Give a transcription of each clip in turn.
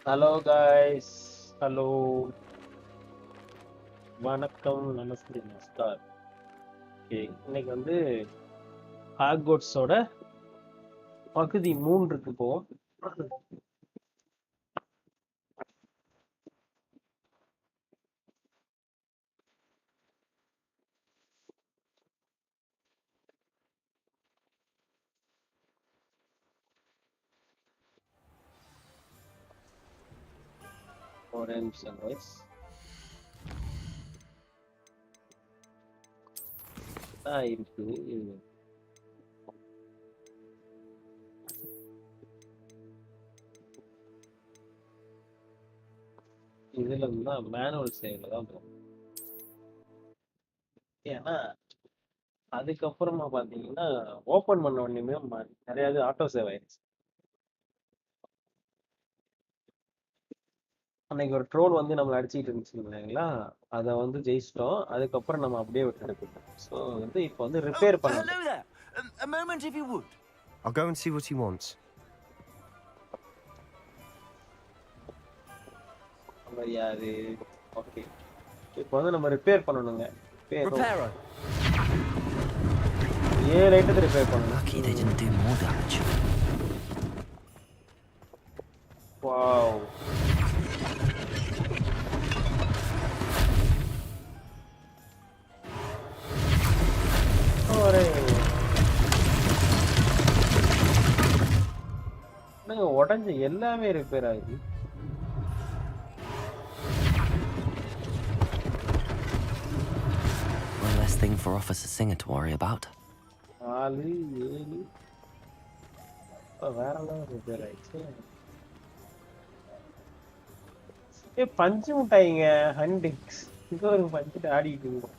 Hello guys, hello, வணக்கம், நமஸ்தே, நமஸ்கார். Okay, இன்னைக்கு வந்து ஹாக்வர்ட்ஸோட பகுதி 3க்கு போவோம். ஒரே நிமிஷம் guys. இருக்கு இதுல தான் மேனுவல் சேவ்ல தான் போகும். ஏன்னா அதுக்கப்புறமா பாத்தீங்கன்னா ஓபன் பண்ண உடனே நிறைய ஆட்டோ சேவ் ஆயிடுச்சு. அன்னைக்கு ஒரு ட்ரோல் வந்து நம்மளை அடிச்சுட்டு இருந்துச்சு இல்லைங்களா, அதை வந்து ஜெயிச்சிட்டோம். அதுக்கப்புறம் நம்ம அப்படியே விட்டு ஸோ வந்து இப்போ வந்து ரிப்பேர் பண்ணலாம். Hello there. A moment if you would. I'll go and see what he wants. யாரு? ஓகே, இப்போ வந்து நம்ம ரிப்பேர் பண்ணணுங்க. Repairer. ஐட்டத்தை ரிப்பேர் பண்ணணும். Lucky they didn't do more damage. Wow. உடஞ்ச எல்லாமே ரிப்பேர் ஆகுது. One less thing for Officer Singer to worry about. 4 7 வேற லெவல் ரிப்பேர் ஆயிடுச்சு. பஞ்சு முட்டாயிங்க ஹண்டிக்ஸ். இங்க ஒரு பஞ்சு ஆடிட்டு இருக்கோம்.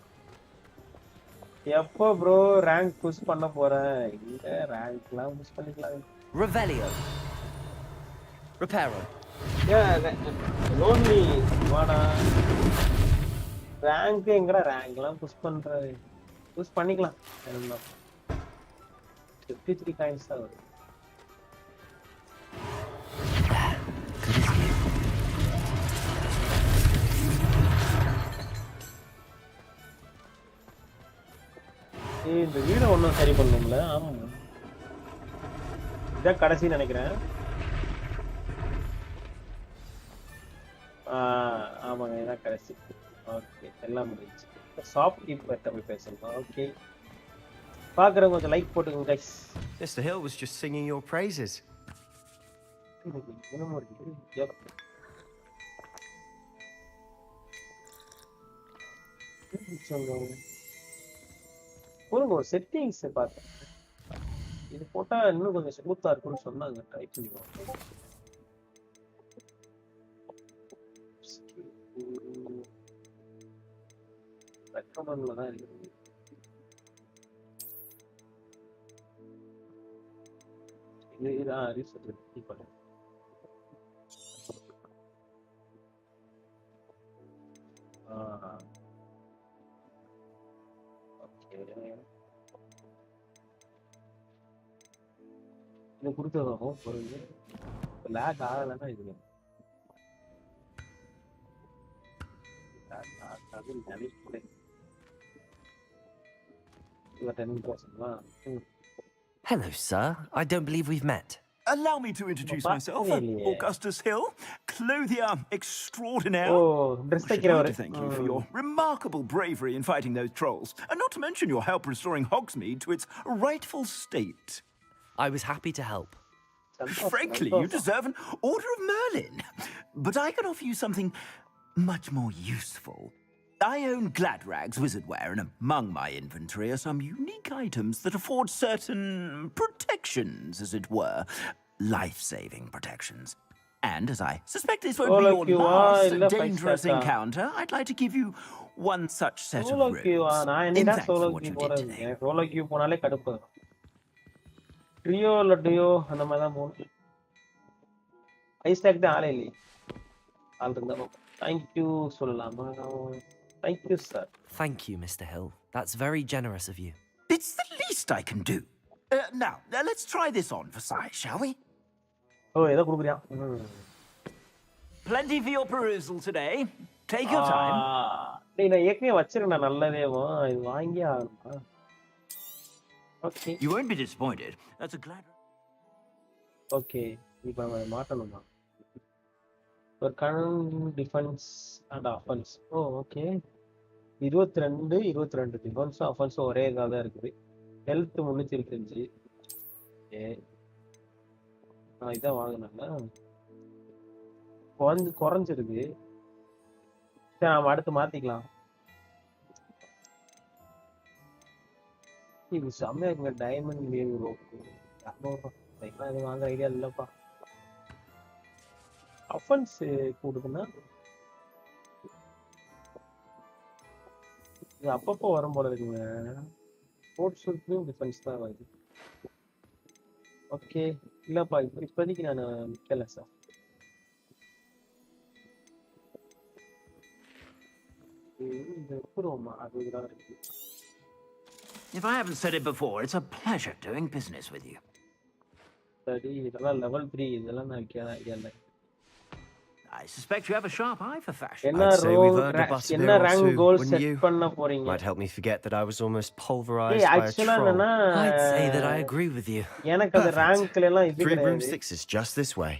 எப்போ ப்ரோ ரேங்க் புஷ் பண்ண போறேன்? இங்க ரேங்க்லாம் புஷ் பண்ணிக்கலாம். Revelio. Repairer. லோன்லி வாடா. ரேங்க் எங்கடா? ரேங்க்லாம் புஷ் பண்ற, புஷ் பண்ணிக்கலாம். 53 காயின்ஸ் தான் வரும். இந்த வீடு ஒன்றும் சரி பண்ணணும்ல? ஆமா, இதான் கடைசின்னு நினைக்கிறேன். ஆமாங்க, இதான் கடைசி. ஓகே, எல்லாம் முடிஞ்சிச்சு. ஷாப் கீப்பர்ட்ட போய் பேசணும். ஓகே, பார்க்குறவங்க கொஞ்சம் லைக் போட்டுக்கோங்க guys. Mr. Hill was just singing your praises. ஒரு செட்டிங்ஸ் பார்த்தேன், இது போட்டா இன்னும் கொஞ்சம் ஸ்மூத்தா இருக்கும்னு சொன்னாங்க. ட்ரை பண்ணிடுவோம். ரெக்கமெண்ட்ல தான் இருக்கு. இது ரீசெட் பண்ணு. இது கொடுத்ததும் பொருள் லேக் ஆகலைன்னா இது Hello, sir. I don't believe we've met. Allow me to introduce myself, Augustus Hill, clothier extraordinaire. I should like to thank you for your remarkable bravery in fighting those trolls, and not to mention your help restoring Hogsmeade to its rightful state. I was happy to help. Frankly, you deserve an Order of Merlin. But I can offer you something much more useful. I own Gladrag's wizardware, and among my inventory are some unique items that afford certain protections, as it were. Life-saving protections. And as I suspect this won't be your last dangerous encounter, I'd like to give you one such set of robes. In fact, for what you did today. ட்ரியோ இல்லை deo அந்த மாதிரி தான் போகணும். ஐஸ்டாக் தான் ஆளே இல்லையே. ஆள் இருந்தாலும் தேங்க்யூ சொல்லலாமா? Thank you sir. Thank you, Mr. Hill. That's very generous of you. It's the least I can do. Now, let's try this on for size, shall we? ஏதோ கொடுக்குறியா? Plenty for your perusal today. Take your time. டேய் நான் ஏற்கனவே வச்சிருக்கேன் நல்லதேவா இது வாங்கி ஆகணுமா okay You won't be disappointed. That's a glad. Okay இப்போ நம்ம அதை மாட்டணுமா ஒரு கண் டிஃபென்ஸ் அண்ட் அஃபென்ஸ் ஓகே 22 டிஃபென்ஸும் அஃபென்ஸும் ஒரே இதாக தான் இருக்குது ஹெல்த் 325 ஓகே நான் இதான் வாங்கினேன்னா குறைஞ்சிருக்கு சரி நம்ம அடுத்து மாத்திக்கலாம் இது செம்மையா இருக்குங்க டைமண்ட் வேவ் ரோப்பு 200 இது வாங்குற ஐடியா இல்லப்பா அஃபென்ஸ் கூடுதுன்னா இது அப்பப்போ வரும் போல இருக்குங்க ஸ்போர்ட்ஸ் ஷூட்லயும் டிஃபென்ஸ் தான் வருது ஓகே இல்லப்பா இப்போதைக்கு நான் விற்கல சார் இந்த எப்போமா அதுதான் இருக்கு If I haven't said it before, it's a pleasure doing business with you. சரி இதெல்லாம் லெவல் 3 இதெல்லாம் நான் விற்காத ஐடியா இல்லை I suspect you have a sharp eye for fashion. என்ன I'd say we've earned a bus என்ன there or rank two, goal wouldn't set you? பண்ண போறீங்க Might help me forget that I was almost pulverized ஏய் by a ஆக்சுவலா troll. என்னன்னா I'd say that I agree with you. எனக்கு அந்த ரேங்க்ல எல்லாம் இது 3 கிடையாது broomsticks is just this way.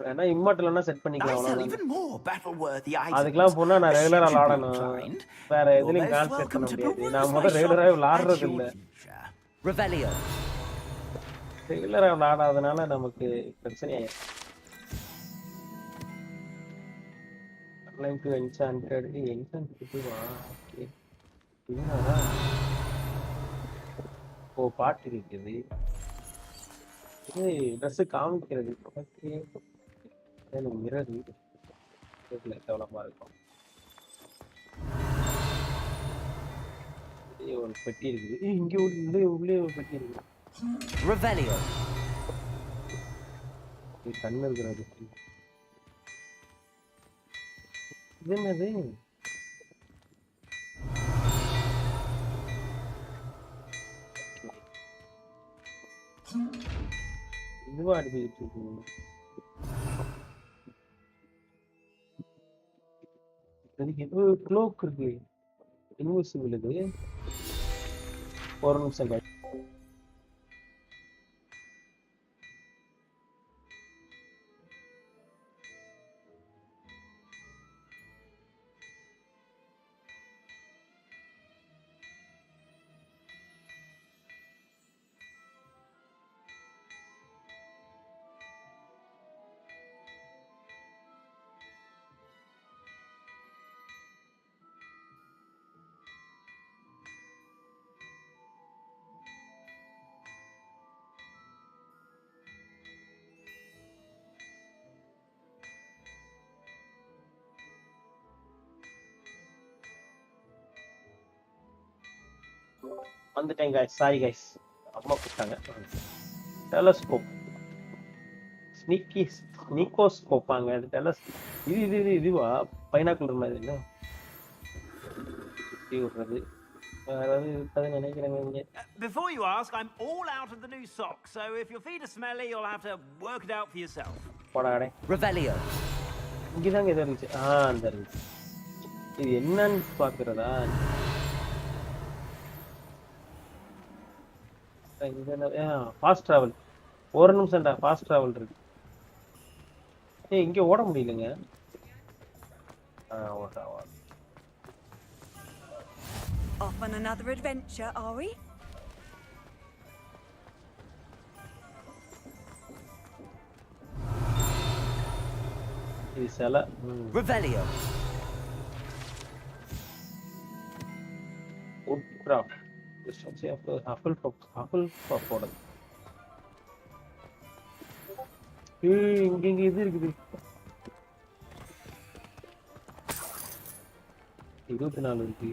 ஏன்னா இம்மோர்டல்னா செட் பண்ணிக்கலாம் I sell அவ்வளவுதான் even more battle-worthy items. அதுக்கெல்லாம் போனா நான் ரெகுலரா Should be விளையாடணும் inclined. வேற You're எதுலயும் most கால் செட் welcome பண்ண to முடியாது peruse நான் my முதல்ல ரெகுலரா shop விளையாடுறது at இல்ல your leisure. Revelio. ரெகுலரா விளையாடாதனால நமக்கு பிரச்சனை line to enchanted enchanted okay என்னடா ஓ பாட்டு இருக்குது ஏய் ட்ரெஸ் காமிக்கிறது ஓகே எனக்கு மிரர் இதுல டெவலப்பா இருக்கும் ஒரு பெட்டி இருக்குது இங்க உள்ளே ஒரு பெட்டி இருக்குது Revelio. கண்ணு இருக்கிறது இது என்னது இதுவா அடிச்சுட்டு இருக்கு ஏதோ க்ளோக் இருக்கு இன்விசிபிள் இது ஒரு நிமிஷம் வந்துட்டேன் गाइस சாரி गाइस அம்மா கூப்பிட்டாங்க டெலஸ்கோப் ஸ்னீக்கோஸ்கோப்பாங்க அது இதுவா பைனாக்குலர் மாதிரி இல்ல இது விடுறது அதாவது இருக்காதுன்னு நினைக்கிறேங்க இங்க Before you ask, I'm all out of the new socks, so if your feet are smelly, you'll have to work it out for yourself. போடாடே Revelio. இங்கதாங்க எது இருந்துச்சு அந்த இருந்துச்சு இது என்னன்னு பாக்குறதா ஃபாஸ்ட் டிராவல் ஒரு நிமிஷம்டா ஃபாஸ்ட் டிராவல் இருக்கு ஏய் இங்க ஓட முடியலங்க ஓடா Off on another adventure, are we? இது சில Revelio. wood craft Hufflepuff போடுது இங்க இது இருக்குது 24 இருக்கு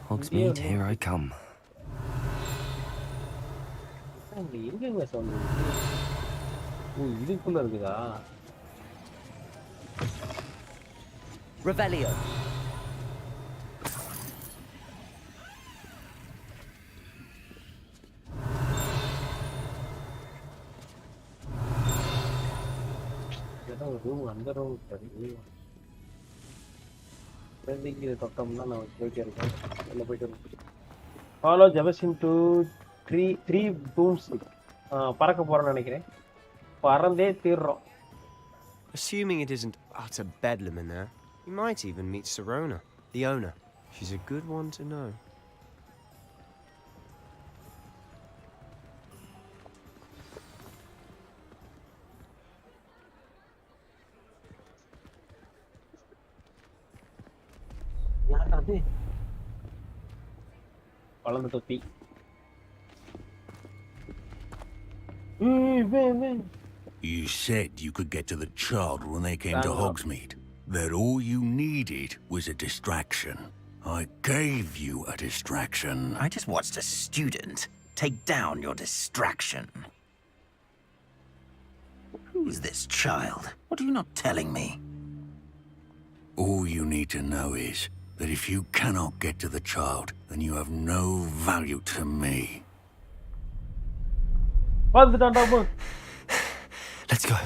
Hogsmeade, here I come. எங்கங்க சவுண்ட் ஓ இதுக்குள்ள இருக்குதா Revelio. ஏதோ ஒரு ரூம் அந்த ரூம் சரி இங்கே தொட்டோம்னா நான் போயிட்டே இருக்கேன் வெளில போயிட்டு இருக்கேன் ஃபாலோ ஜெபஸ்டின் டு த்ரீ பூம்ஸ் பறக்க போகிறேன்னு நினைக்கிறேன் பறந்தே தீர்றோம். Assuming it isn't utter bedlam in there, you might even meet Sirona, the owner. She's a good one to know. வளர்ந்த தொப்பி You said you could get to the child when they came to Hogsmeade. That all you needed was a distraction. I gave you a distraction. I just watched a student take down your distraction. Who's this child? What are you not telling me? All you need to know is that if you cannot get to the child, then you have no value to me. Let's go.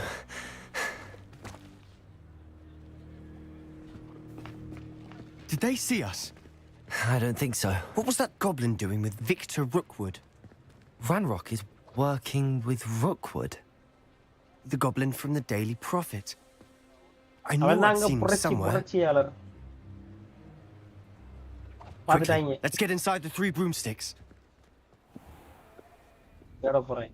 Did they see us? I don't think so. What was that goblin doing with Victor Rookwood? Ranrock is working with Rookwood. The goblin from the Daily Prophet. I know அவன் I'd தாங்க seen him somewhere. புரட்சியாளர். Quickly, பாத்துட்டாங்க. let's get inside the 3 broomsticks. தேட போறேன்.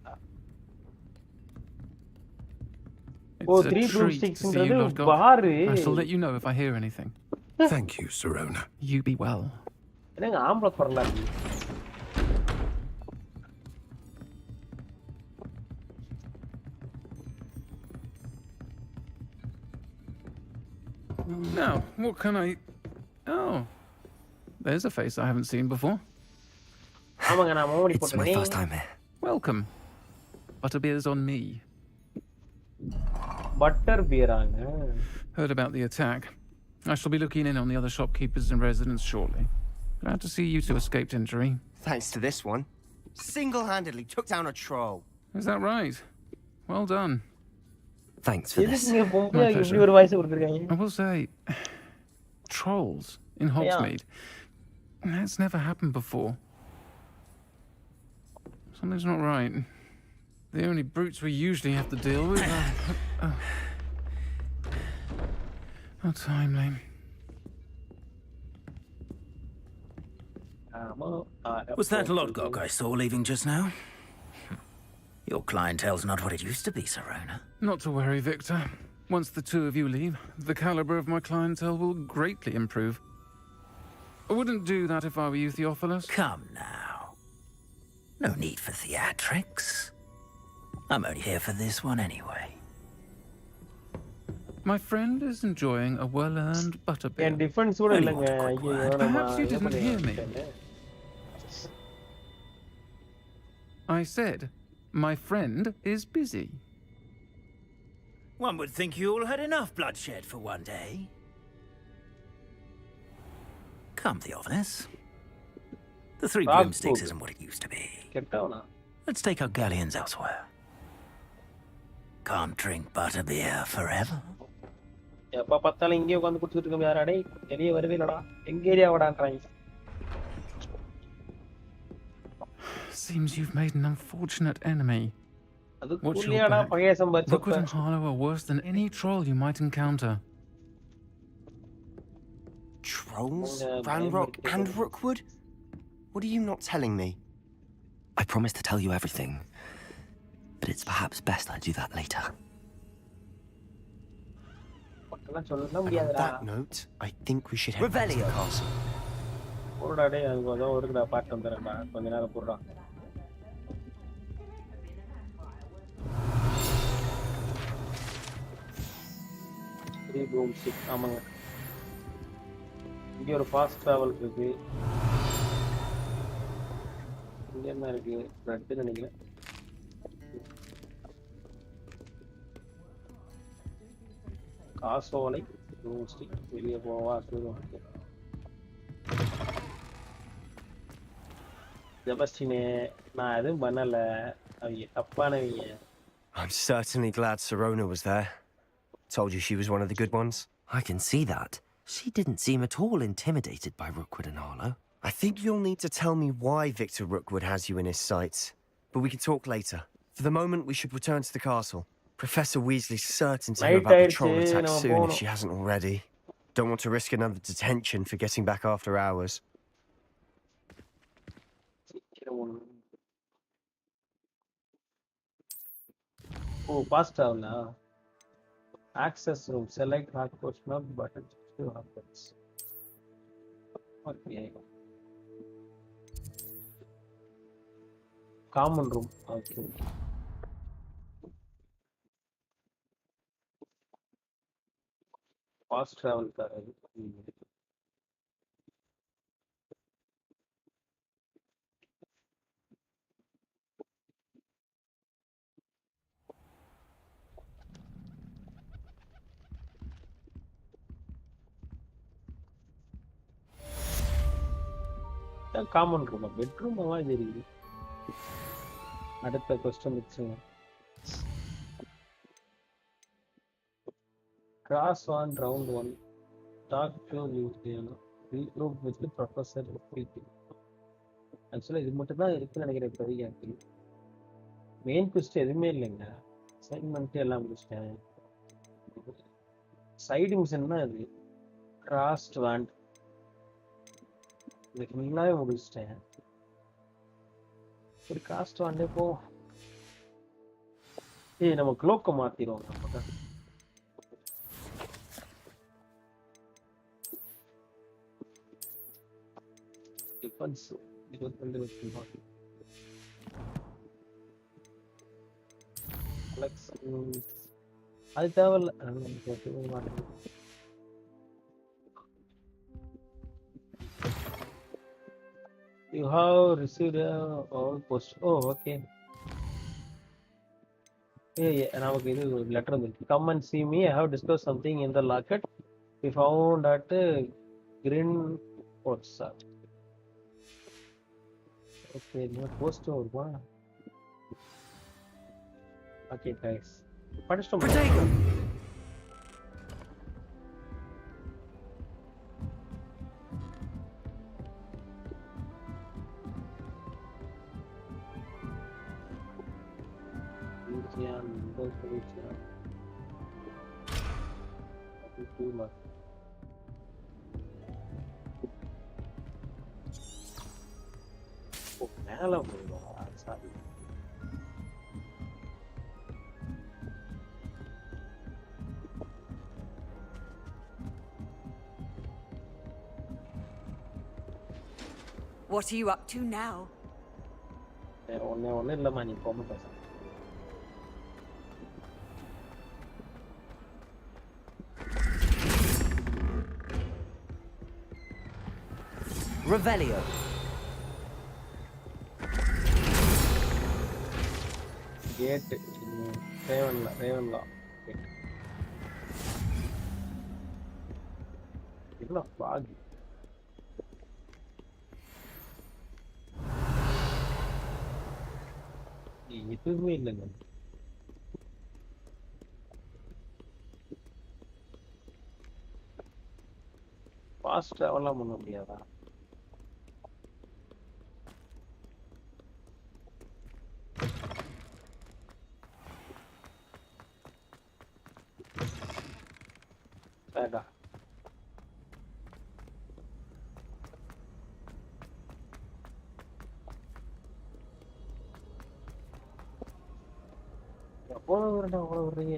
It's Oh, a 3 treat to broomsticks see you, Lord God. பாரு. I shall let you know if I hear anything. Thank you, Sirona. You be well. என்னங்க ஆம்பளை குரலா இருக்கு. Now, what can I... Oh, there's a face I haven't seen before. ஆமாங்க நான் Modi It's my first போட்டேன். time here. Welcome. Butterbeer's on me. Butter பீராங்க. Heard about the attack. I shall be looking in on the other shopkeepers and residents shortly. Glad to see you two escaped injury. Thanks to this one. Single-handedly took down a troll. Is that right? Well done. Thanks for this. எதுக்குங்க பொம்பளையா My pleasure. இப்படி ஒரு voice கொடுத்துருக்காங்க? I will say, trolls in Hogsmeade. That's never happened before. Something's not right. The only brutes we usually have to deal with are... How timely. Was that Lodgok I saw leaving just now? Your clientele's not what it used to be, Sirona. Not to worry, Victor. Once the two of you leave, the caliber of my clientele will greatly improve. I wouldn't do that if I were you, Theophilus. Come now. No need for theatrics. I'm only here for this one anyway. My friend is enjoying a well-earned butterbeer. N defence கூட இல்லைங்க. ஐயோ நம்ம Perhaps you didn't hear me. I said, my friend is busy. One would think you all had enough bloodshed for one day. Come, Theophilus. The 3 broomsticks isn't what it used to be. கெட்டவனா? Let's take our galleons elsewhere. Can't drink butterbeer forever. எப்ப பார்த்தாலும் இங்கே உட்கார்ந்து குடிச்சிட்டு இருக்கோம் யாரா டேய் வெளிய வரவே இல்லடா. எங்க area வாடான்றாங்க. Seems you've made an unfortunate enemy. அது What's your குள்ளியாடா back? பகைய சம்பாதிச்சப்ப. Rookwood and Harlow are worse than any troll you might encounter. Trolls? Yeah, Ranrock maybe- and Rookwood? What are you not telling me? I promise to tell you everything, but it's perhaps best I do that later. அதெல்லாம் சொல்ல And on முடியாதுடா. that note, I think we should head back to the Revelio. castle. போடா டேய் அது ஏதோ இருக்குடா பாட்டு வந்துறேன்டா. கொஞ்ச நேரம் போடுறா. த்ரீ ரூம் 6 ஆமாங்க. இங்க ஒரு ஃபாஸ்ட் டிராவல் இருக்கு. இங்க என்ன இருக்கு? ரெட் நினைக்கிறேன். காசோலை ரூம் 6 வெளிய போவா சொல்லுவாங்க. ஜெபஸ்டினே நான் எதுவும் பண்ணல. அவங்க தப்பானவங்க. I'm certainly glad Sirona was there. Told you she was one of the good ones. I can see that. She didn't seem at all intimidated by Rookwood and Harlow. I think you'll need to tell me why Victor Rookwood has you in his sights. But we can talk later. For the moment, we should return to the castle. Professor Weasley's certain to hear Night about the troll ஆயிடுச்சு, attack நம்ம soon if போகணும். she hasn't already. Don't want to risk another detention for getting back after hours. O past ஆகல. Access room. Select Hogwarts map button to Hogwarts. Okay. Common room. Okay. Fast travel car. Common room bedroom மாதிரி தெரியுது. அடுத்த question வச்சுங்க. Cross one round one talk to regroup with professor. ஆக்சுவலாக இது மட்டும் தான் இருக்குன்னு நினைக்கிறேன் இப்போதைக்கு. மெயின் கொஸ்டின் எதுவுமே இல்லைங்க. அசைன்மெண்ட்டு எல்லாம் முடிச்சிட்டேன். சைடு மிஷன் தான் இது. கிராஸ்ட் வாண்ட் இது ஃபுல்லாகவே முடிச்சிட்டேன். ஒரு காஸ்ட் வாண்டே போ. ஏய் நம்ம க்ளோக்கை மாற்றிடுவோம். நம்ம டிஃபென்ஸ் 22 வச்சுருக்கோம். அது தேவையில்ல. You have received all post. Oh, okay. Yeah, நமக்கு இது லெட்டர் வந்துருக்கு. Come and see me. I have discovered something in the locket. We found at Greenwoods. Okay, no post வருமா? Okay, guys. படிச்சிட்டோம். மேல போயிடும். Sorry. What are you up to now? ஒண்ணு இல்லம்மா, நீ போக பேச. Revelio. கேட் ரேவன்லா கேட். இவ்வளோ பாகு. எதுவுமே இல்லைங்க. ஃபாஸ்ட் ட்ராவல்லாம் பண்ண முடியாதா? வேடா அவ்வளோ விடுறீங்க.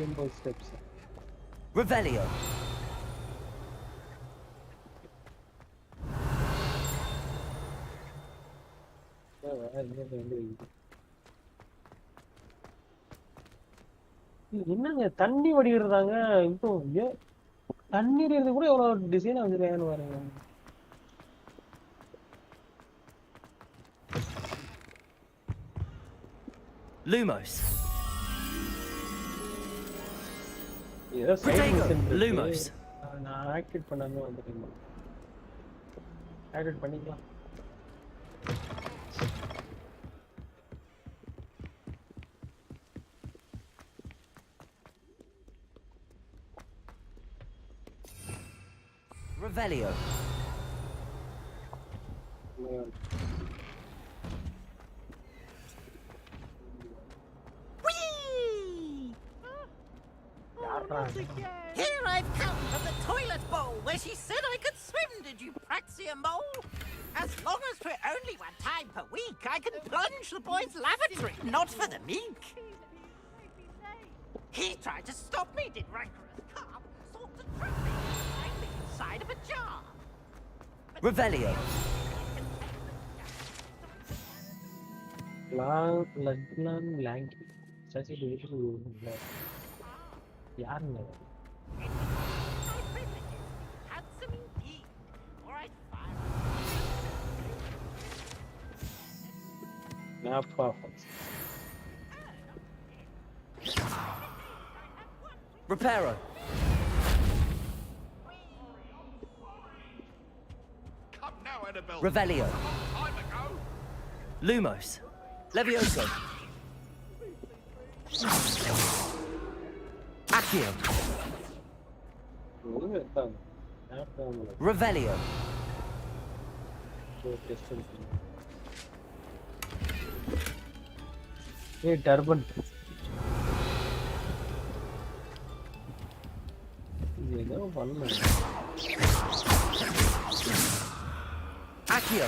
80 ஸ்டெப்ஸ். Revelio. என்னங்க தண்ணி வடிகிறாங்க. இப்போ தண்ணீர் இருந்து கூட எவ்வளவு டிசைனா வச்சிருக்காங்கன்னு பாருங்க. Lumos. ஏதோ Lumos. நான் ஆக்டிவேட் பண்ணாம வந்துட்டேன். ஆக்டிவேட் பண்ணிக்கலாம். Revelio. Whee! Here I've come from the toilet bowl where she said I could swim, did you praxia mole? As long as for only one time per week, I can plunge the boys' lavatory, not for the meek. He tried to stop me, did rancorous carp, sought to trap me, hide me inside of a jar. Revelio. Lang. Such a beautiful. Yarn. Handsome indeed, or I'd fire. Not perfect. Reparo. Come now, Annabelle. Revelio. Time ago. Lumos. Levioso. Accio. Revelio. Hey, Turban. Accio.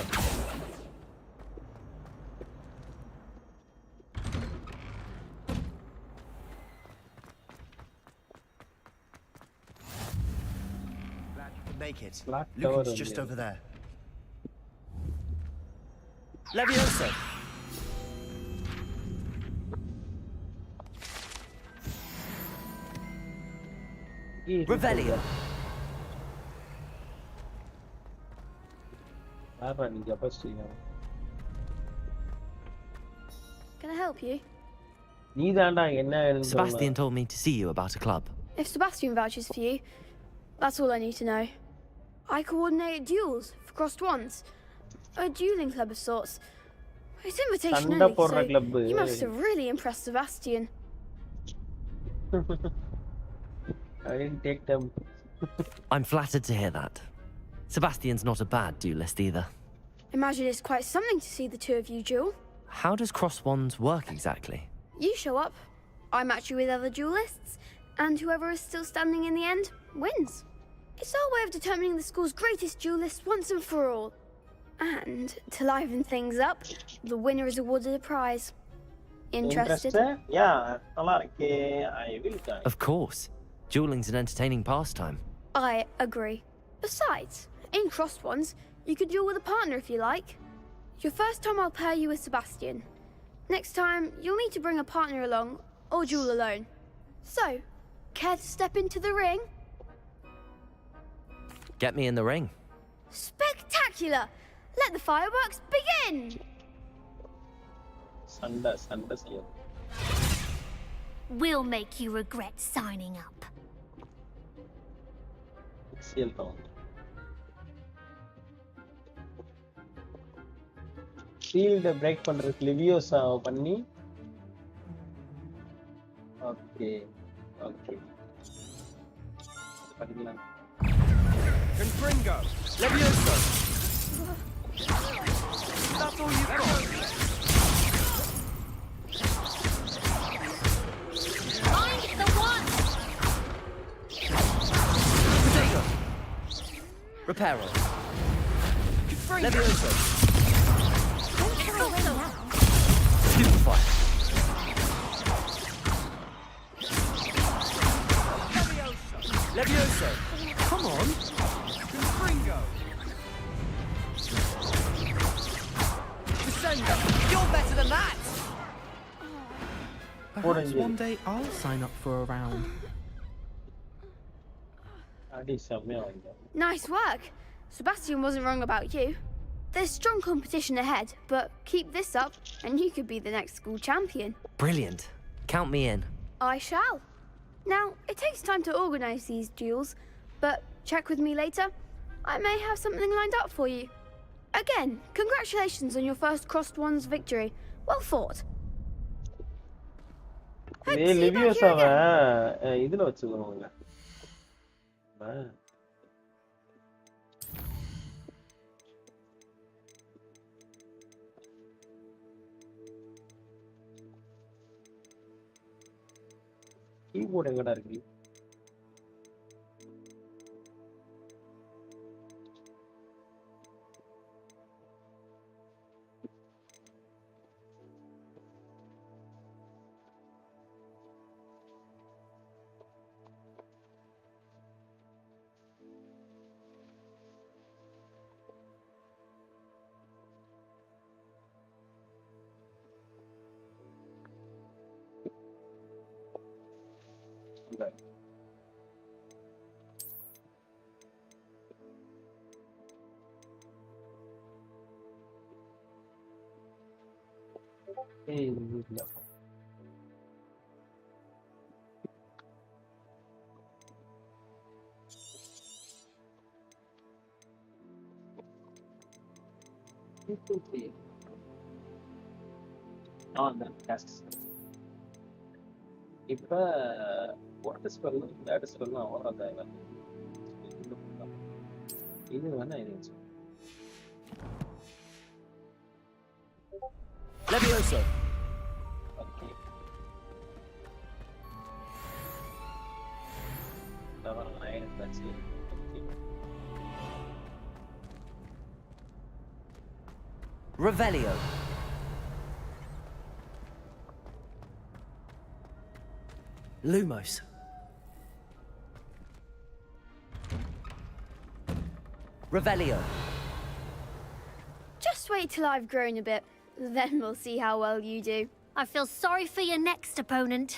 Glad you could make it. Black Lucan's Tower just only. over there. Levioso. Revelio. Can I help you? Sebastian told me to see you about a club. If Sebastian vouches for you, that's all I need to know. I coordinate duels for crossed ones. A dueling club of sorts. It's invitation Sanda only, porra so club. you must have really impressed Sebastian. I didn't take them. I'm flattered to hear that. Sebastian's not a bad duelist either. Imagine it's quite something to see the two of you duel. How does cross wands work exactly? You show up, I match you with other duelists, and whoever is still standing in the end wins. It's our way of determining the school's greatest duelist once and for all. And to liven things up, the winner is awarded a prize. Interested? Yeah, I will try. Of course. Dueling's an entertaining pastime. I agree. Besides, in crossed ones, you could duel with a partner if you like. Your first time I'll pair you with Sebastian. Next time, you'll need to bring a partner along, or duel alone. So, care to step into the ring? Get me in the ring. Spectacular! Let the fireworks begin! Sanda. We'll make you regret signing up. Seal round. Shield break பண்றதுக்கு Leviosa பண்ணி. Okay. பண்ணிக்கலாம். Confringo! Levioso! That's all you've got! Find the one! Potato! Reparo. Levioso! Don't throw away now. Stupefy! Levioso! Come on! Confringo! Descender! You're better than that! Perhaps one day I'll sign up for a round. Nice work. Sebastian wasn't wrong about you. There's strong competition ahead, but keep this up and you could be the next school champion. Brilliant. Count me in. I shall. Now, it takes time to organise these duels, but check with me later. I may have something lined up for you. Again, congratulations on your first crossed ones victory. Well fought. Hope to see you back here again. இதுல வச்சுக்கோங்க. Keyboard எங்கடா இருக்கு? இந்த இல்ல. அந்த task இப்ப water spell third spell அவ்வளோதான் இது வேணா இது Levioso. Okay level 9 தாச்சு Revelio. Lumos. Revelio. Just wait till I've grown a bit. Then we'll see how well you do. I feel sorry for your next opponent.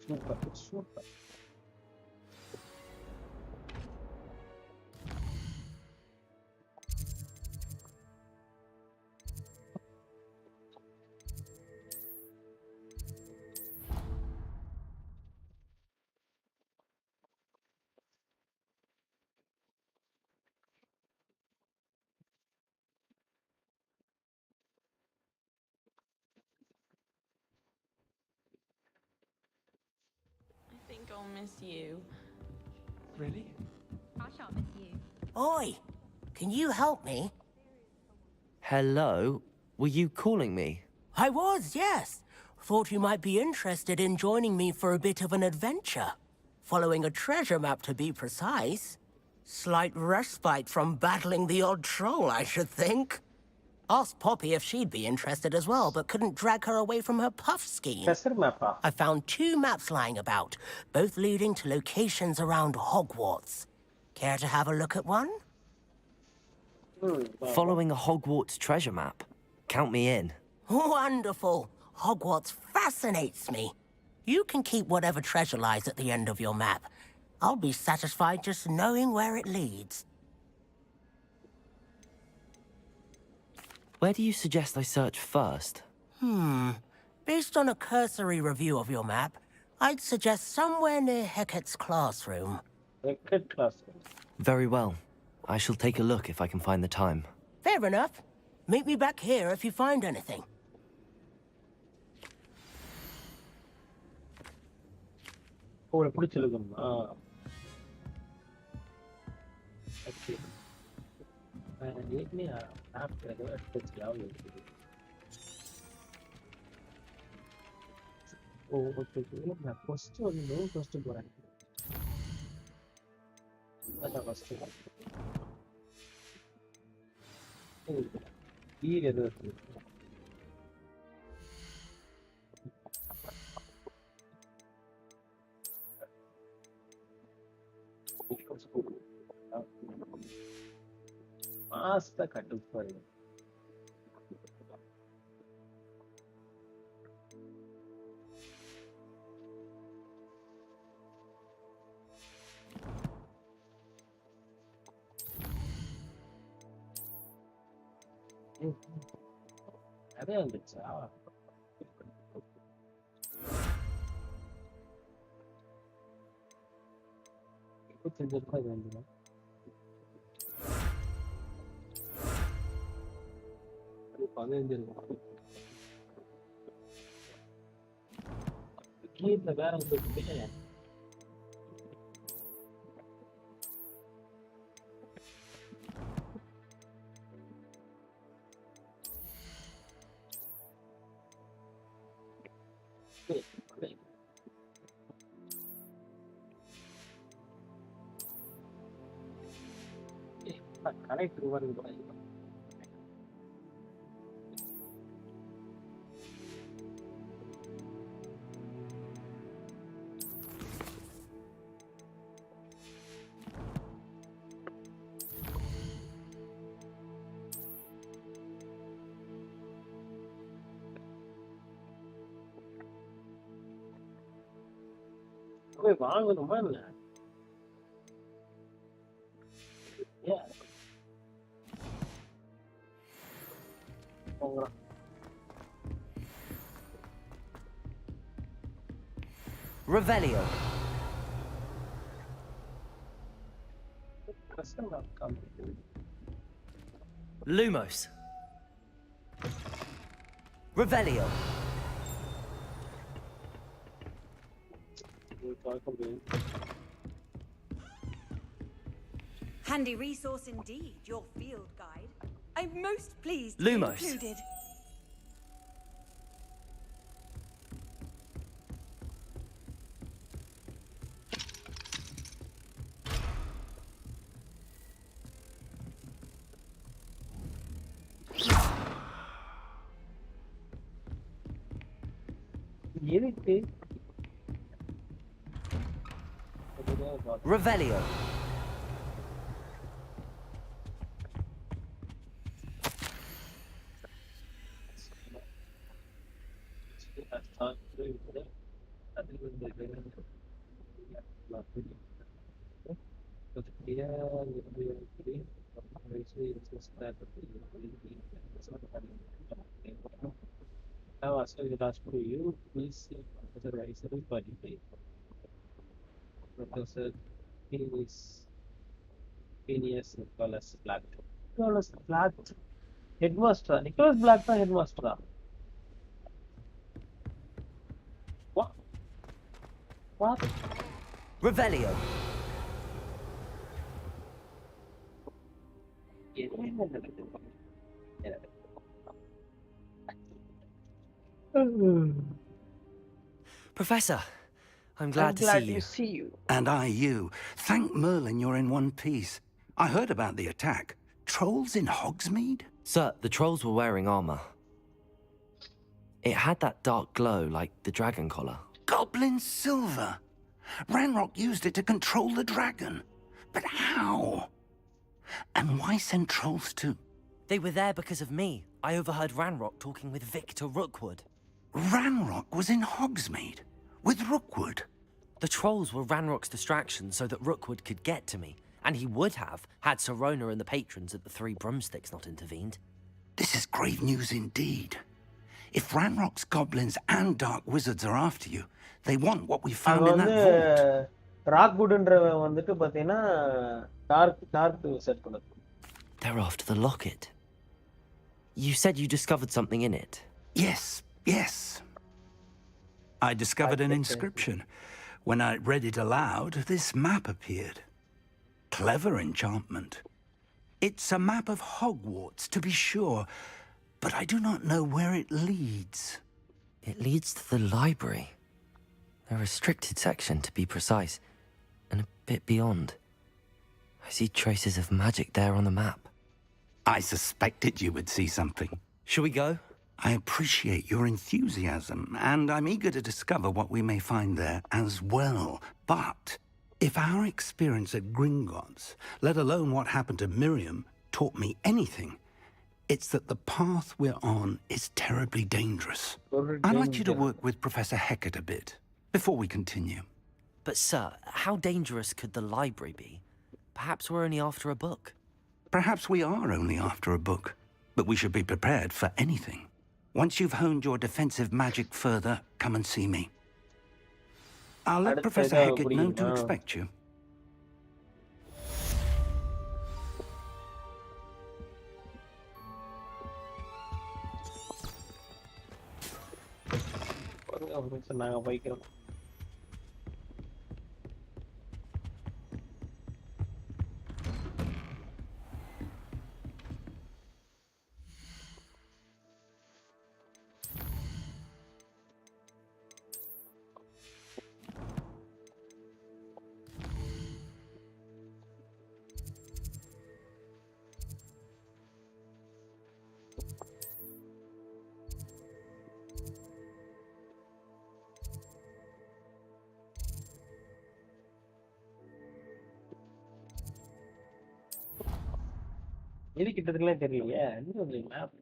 Super, super. I think I'll miss you. Really? I shan't miss you. Oi, can you help me? Hello? Were you calling me? I was, yes. Thought you might be interested in joining me for a bit of an adventure. Following a treasure map, to be precise. Slight respite from battling the odd troll, I should think. Asked Poppy if she'd be interested as well, but couldn't drag her away from her puff scheme. I found 2 maps lying about, both leading to locations around Hogwarts. Care to have a look at one? Following a Hogwarts treasure map. Count me in. Wonderful. Hogwarts fascinates me. You can keep whatever treasure lies at the end of your map. I'll be satisfied just knowing where it leads. Where do you suggest I search first? Based on a cursory review of your map, I'd suggest somewhere near Hecat's classroom. Hecate classroom. Very well. I shall take a look if I can find the time. Fair enough. Meet me back here if you find anything. உங்களுக்கு பிடிச்சிருக்குமா? Okay. ஏற்கனவே app எடுத்து வச்சுக்கலாம். Okay. நான் first ஒரு no first போறேன். அதான் first. ஈர் எது இருக்கு? Basta கட்டுப்பாடு. அதே வந்துச்சா? இப்போ தெரிஞ்சிருக்கா இது வந்து அது 15 இருக்கும். கீழ வேற வந்துருக்கு. கனெக்ட் வருது. போய் வாங்கணுமா என்ன? ஏன் போங்கடா. Revelio. கஷ்டமா இருக்கா? Lumos. Revelio. Handy resource indeed, your field guide. I'm most pleased Lumos. to be included. எதுக்கு? Revelio. Now, as I asked for you, please see Professor Rygen body. Professor Phineas Nicholas Black. Nicholas Black. Headmaster. Nicholas Black the headmaster. What? What? Revelio. Professor, I'm glad to see you. And I you. Thank Merlin you're in one piece. I heard about the attack. Trolls in Hogsmeade? Sir, the trolls were wearing armor. It had that dark glow like the dragon collar. Goblin silver. Ranrock used it to control the dragon. But how? And why send trolls too? They were there because of me. I overheard Ranrock talking with Victor Rookwood. Ranrock was in Hogsmeade? With Rookwood? The trolls were Ranrock's distraction so that Rookwood could get to me. And he would have, had Sirona and the patrons at the Three Broomsticks not intervened. This is grave news indeed. If Ranrock's goblins and dark wizards are after you, they want what we found in that vault. ராக்வுட்ன்றவன் வந்துட்டு பாத்தீங்கன்னா dark wizard பண்ணது. They're after the locket. You said you discovered something in it. Yes, yes. I discovered an inscription. When I read it aloud, this map appeared. Clever enchantment. It's a map of Hogwarts, to be sure, but I do not know where it leads. It leads to the library. A restricted section, to be precise, and a bit beyond. I see traces of magic there on the map. I suspected you would see something. Shall we go? I appreciate your enthusiasm, and I'm eager to discover what we may find there as well. But if our experience at Gringotts, let alone what happened to Miriam, taught me anything, it's that the path we're on is terribly dangerous. I'd like you to work with Professor Hecat a bit before we continue. But sir, how dangerous could the library be? Perhaps we're only after a book. Perhaps we are only after a book, but we should be prepared for anything. Once you've honed your defensive magic further, come and see me. I'll let Professor Hecat know to expect you. நாங்க போய்க்கிறோம். எது கிட்டத்துக்குலாம் தெரியலையே. எங்க ஒரு map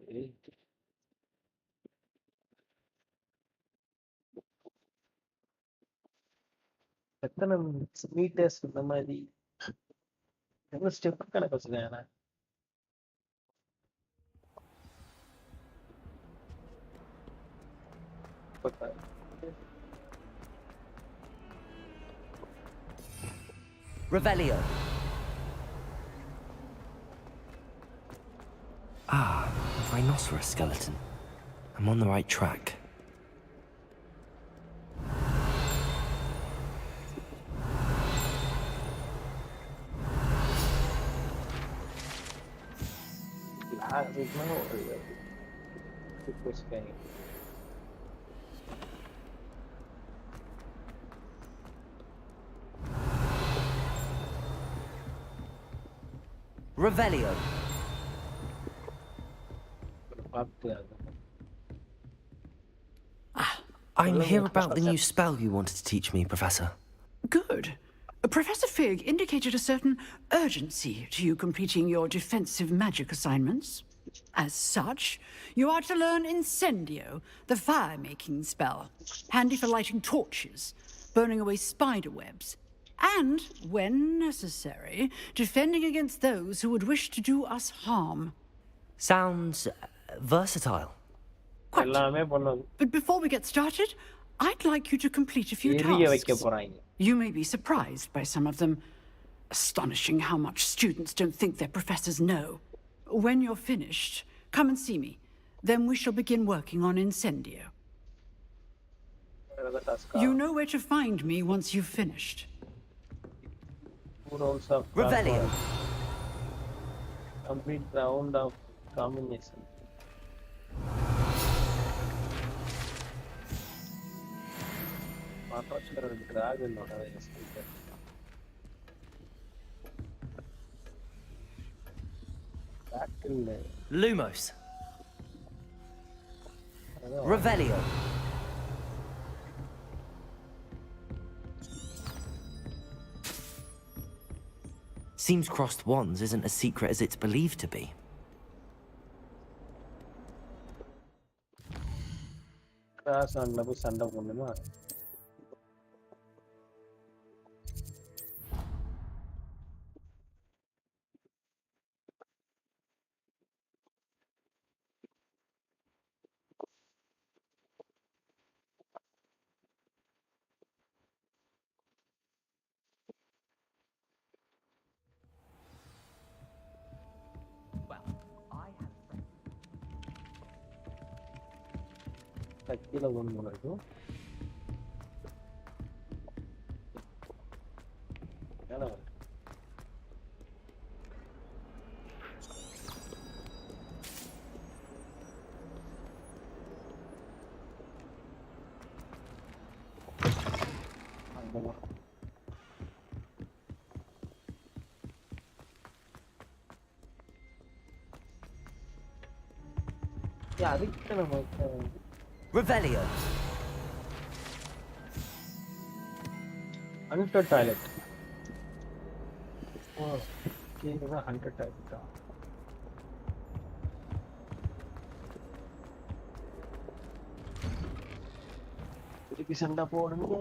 எத்தனை metres இந்த மாதிரி எவ்வளோ step கணக்கு வச்சுருக்கேன். Revelio. Ah, a rhinoceros skeleton. I'm on the right track. Revelio. I'm here about the new spell you wanted to teach me, Professor. Good. Professor Fig indicated a certain urgency to you completing your defensive magic assignments. As such, you are to learn Incendio, the fire-making spell, handy for lighting torches, burning away spider webs, and, when necessary, defending against those who would wish to do us harm. Sounds versatile. Quite. But before we get started, I'd like you to complete a few tasks. You may be surprised by some of them. Astonishing how much students don't think their professors know. When you're finished, come and see me. Then we shall begin working on Incendio. You know where to find me once you've finished. Revelio. Complete round of combination. Dragon Lumos. Revelio. Seems crossed wands isn't as secret as it's believed to be. Cross on the sanda ponuma. கீழே ஒன்று இருக்கும். அதுக்கிட்ட நம்ம Revelio. Hunter toilet. Oh, okay, this is hunter toilet. திருப்பி சண்டை போடுங்க.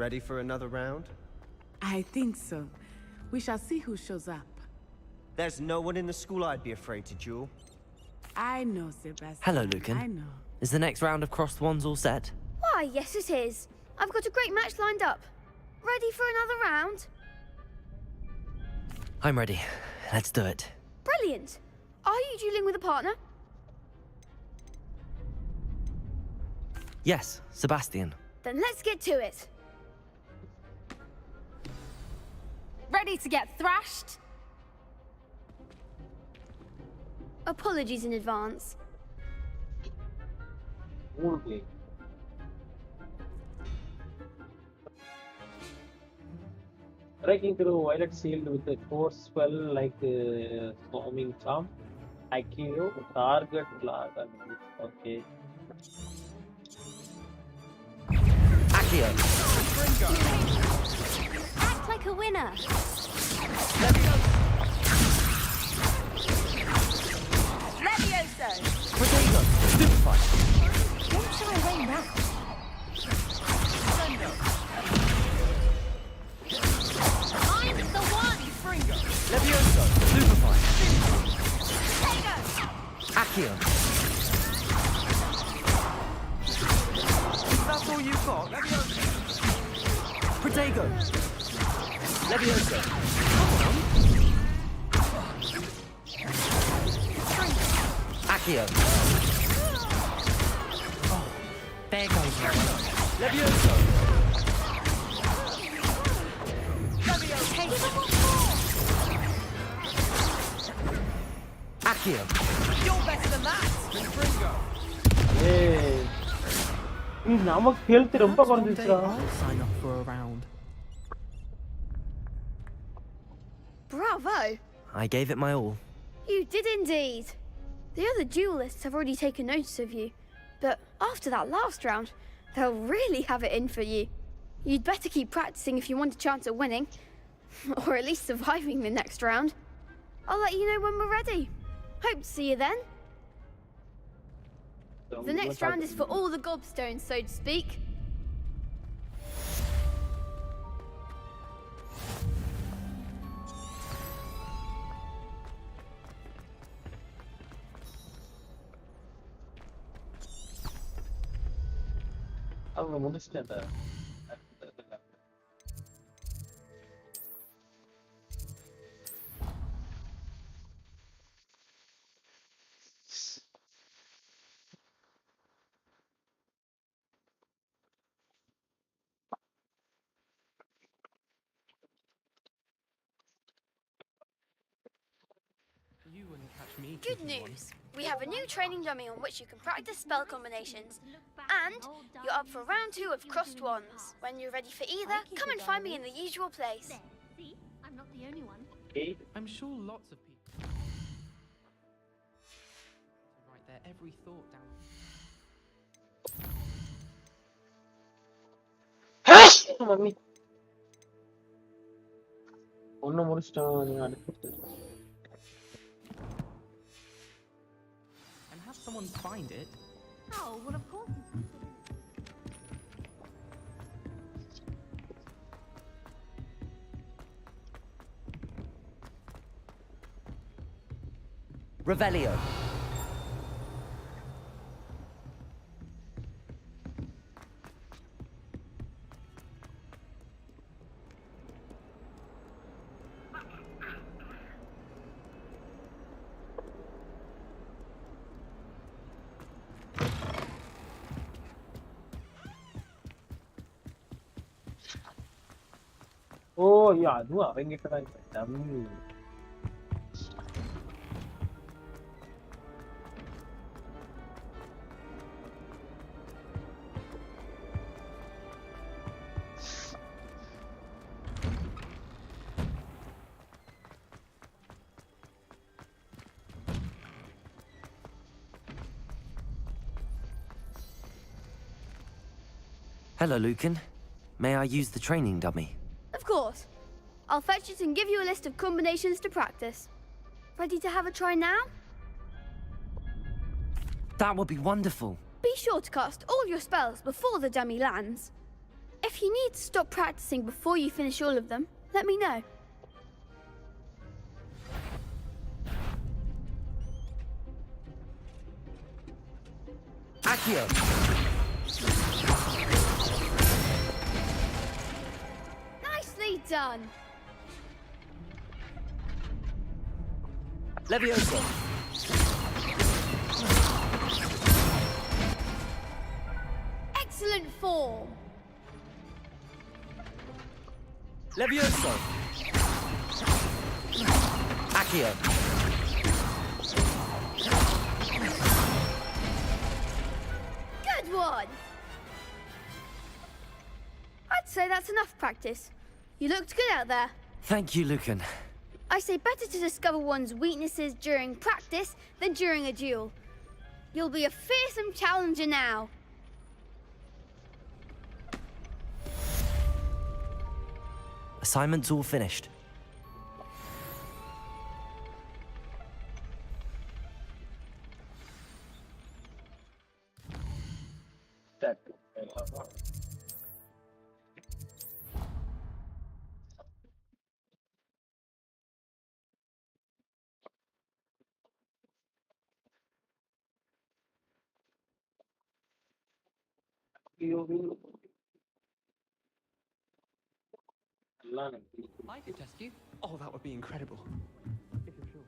Ready for another round? I think so. We shall see who shows up. There's no one in the school I'd be afraid to duel. I know, Sebastian. Hello, Lucan. I know. Is the next round of crossed wands all set? Why, yes it is. I've got a great match lined up. Ready for another round? I'm ready. Let's do it. Brilliant. Are you dueling with a partner? Yes, Sebastian. Then let's get to it. Ready to get thrashed? Apologies in advance. Okay. Breaking through violet shield with a force spell like storming charm. Accio, target lag. Okay. Accio. Act like a winner. Levioso! Protego. Stupefy. Don't shy away now. I'm the one! Levioso. Stupefy. Accio. That's all you've got? Levioso. Protego. Levioso. Accio. Oh, there goes one. Levioso. Accio. You're better than that! ஏய் நமக்கு health ரொம்ப Perhaps one day குறைஞ்சிருச்சுடா. I'll sign up for a round. Bravo! I gave it my all. You did indeed. The other duelists have already taken notice of you, but after that last round, they'll really have it in for you. You'd better keep practicing if you want a chance at winning, or at least surviving the next round. I'll let you know when we're ready. Hope to see you then. The next round is for all the gobstones, so to speak. அவங்க முடிச்சிட்டேன்டா. You wouldn't catch me. Good kicking one. news! We have a new training dummy on which you can practice spell combinations. And you're up for round 2 of crossed wands. When you're ready for either, come and find me in the usual place. See? I'm not the only one. Okay. I'm sure lots of people to write their every thought down. Mummy ஒண்ணு முடிச்சிட்டோம் நீ அடுத்து. And have someone find it. Oh, well, of course. Revelio. ஓ ஐயோ அதுவும் அவங்கிட்ட தான் இப்ப dummy. Hello, Lucan. May I use the training dummy? Of course. I'll fetch it and give you a list of combinations to practice. Ready to have a try now? That would be wonderful. Be sure to cast all your spells before the dummy lands. If you need to stop practicing before you finish all of them, let me know. Accio. Nicely done. Levioso. Excellent form. Levioso. Accio. Good one. I'd say that's enough practice. You looked good out there. Thank you, Lucan. I say better to discover one's weaknesses during practice than during a duel. You'll be a fearsome challenger now. Assignment's all finished. I could test you. Oh, that would be incredible. If you're sure.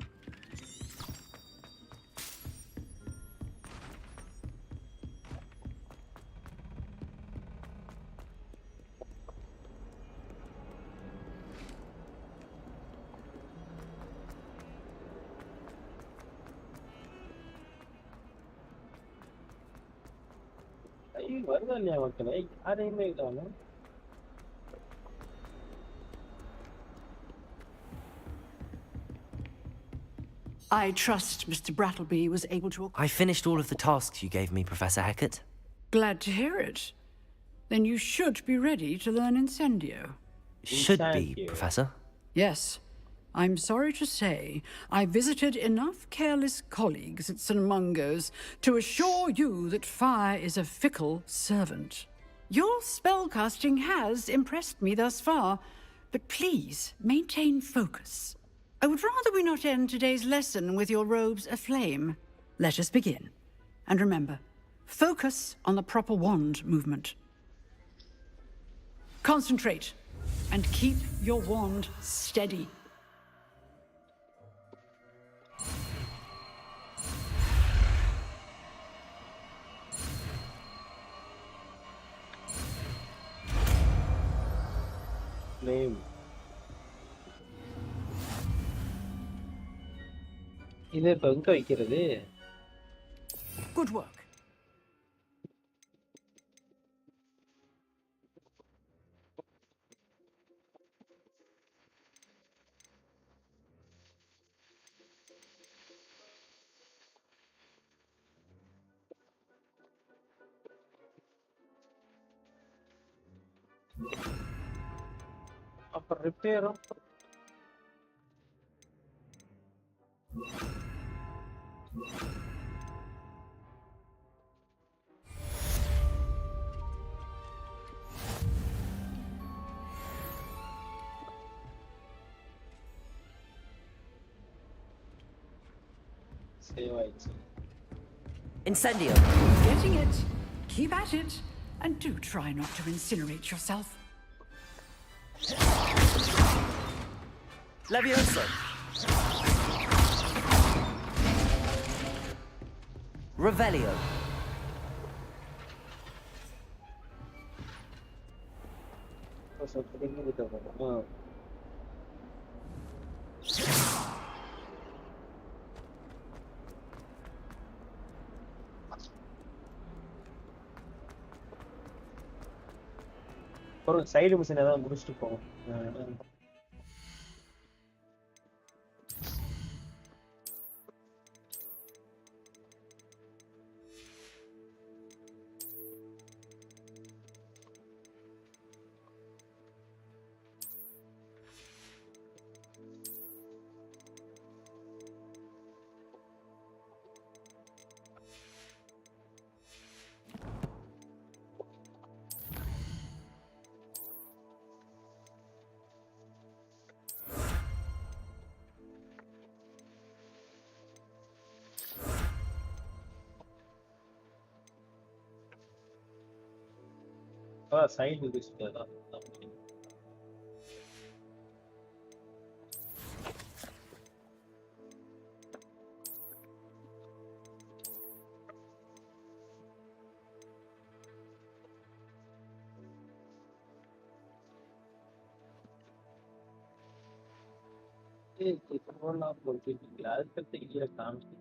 ஐயோ வருதா இல்லையா மக்களே யாரையுமே காணோம். I trust Mr. Brattleby was able to... I finished all of the tasks you gave me, Professor Hecat. Glad to hear it. Then you should be ready to learn Incendio. Should be, Professor. Yes. I'm sorry to say, I visited enough careless colleagues at St. Mungo's to assure you that fire is a fickle servant. Your spellcasting has impressed me thus far, but please maintain focus. I would rather we not end today's lesson with your robes aflame. Let us begin. And remember, focus on the proper wand movement. Concentrate, and keep your wand steady. Flame. இதை இப்ப எங்க வைக்கிறது? Good work. அப்ப ரிப்பேரும் save ஆயிடுச்சு. Incendio. Getting it. Keep at it. And do try not to incinerate yourself. Levioso. Revelio. ஒரு side machine ஏதாவது முடிச்சுட்டு போவோம். சைடு மிஷின் தான். அதுக்கடுத்து கீழே காமிச்சு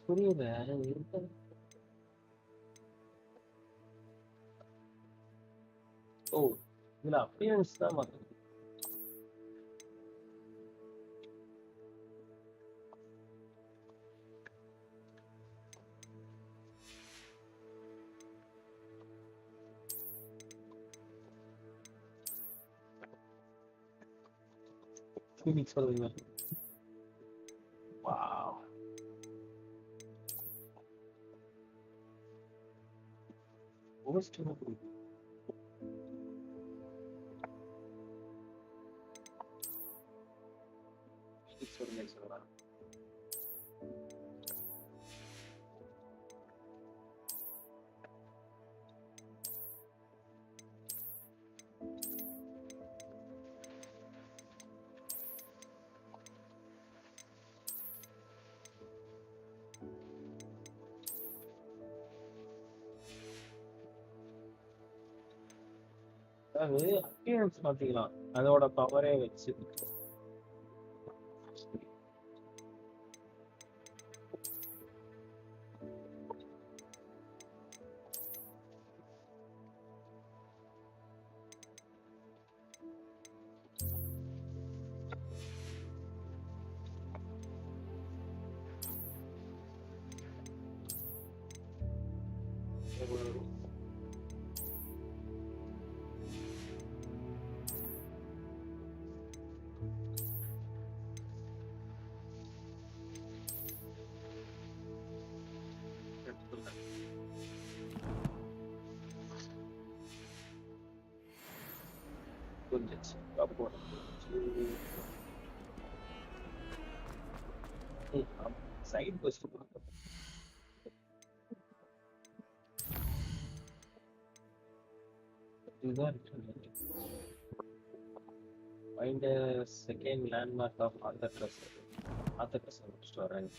புரியல. ஓ, இதுல அப்பியரன்ஸ் தான் மாத்துது. ஃபீனிக்ஸ் வருதுங்க. வாவ். போஸ்ட் ஃபீனிக்ஸ் வருதுங்க சொல்றாங்க. அதாவது அப்பியரன்ஸ் மாத்திக்கலாம் அதோட பவரே வச்சு. புரிஞ்சிச்சு. அப்போ சைட் போஸ்ட் இதுதான் find second landmark of author dress. Author dress முடிச்சுட்டு வரேன்.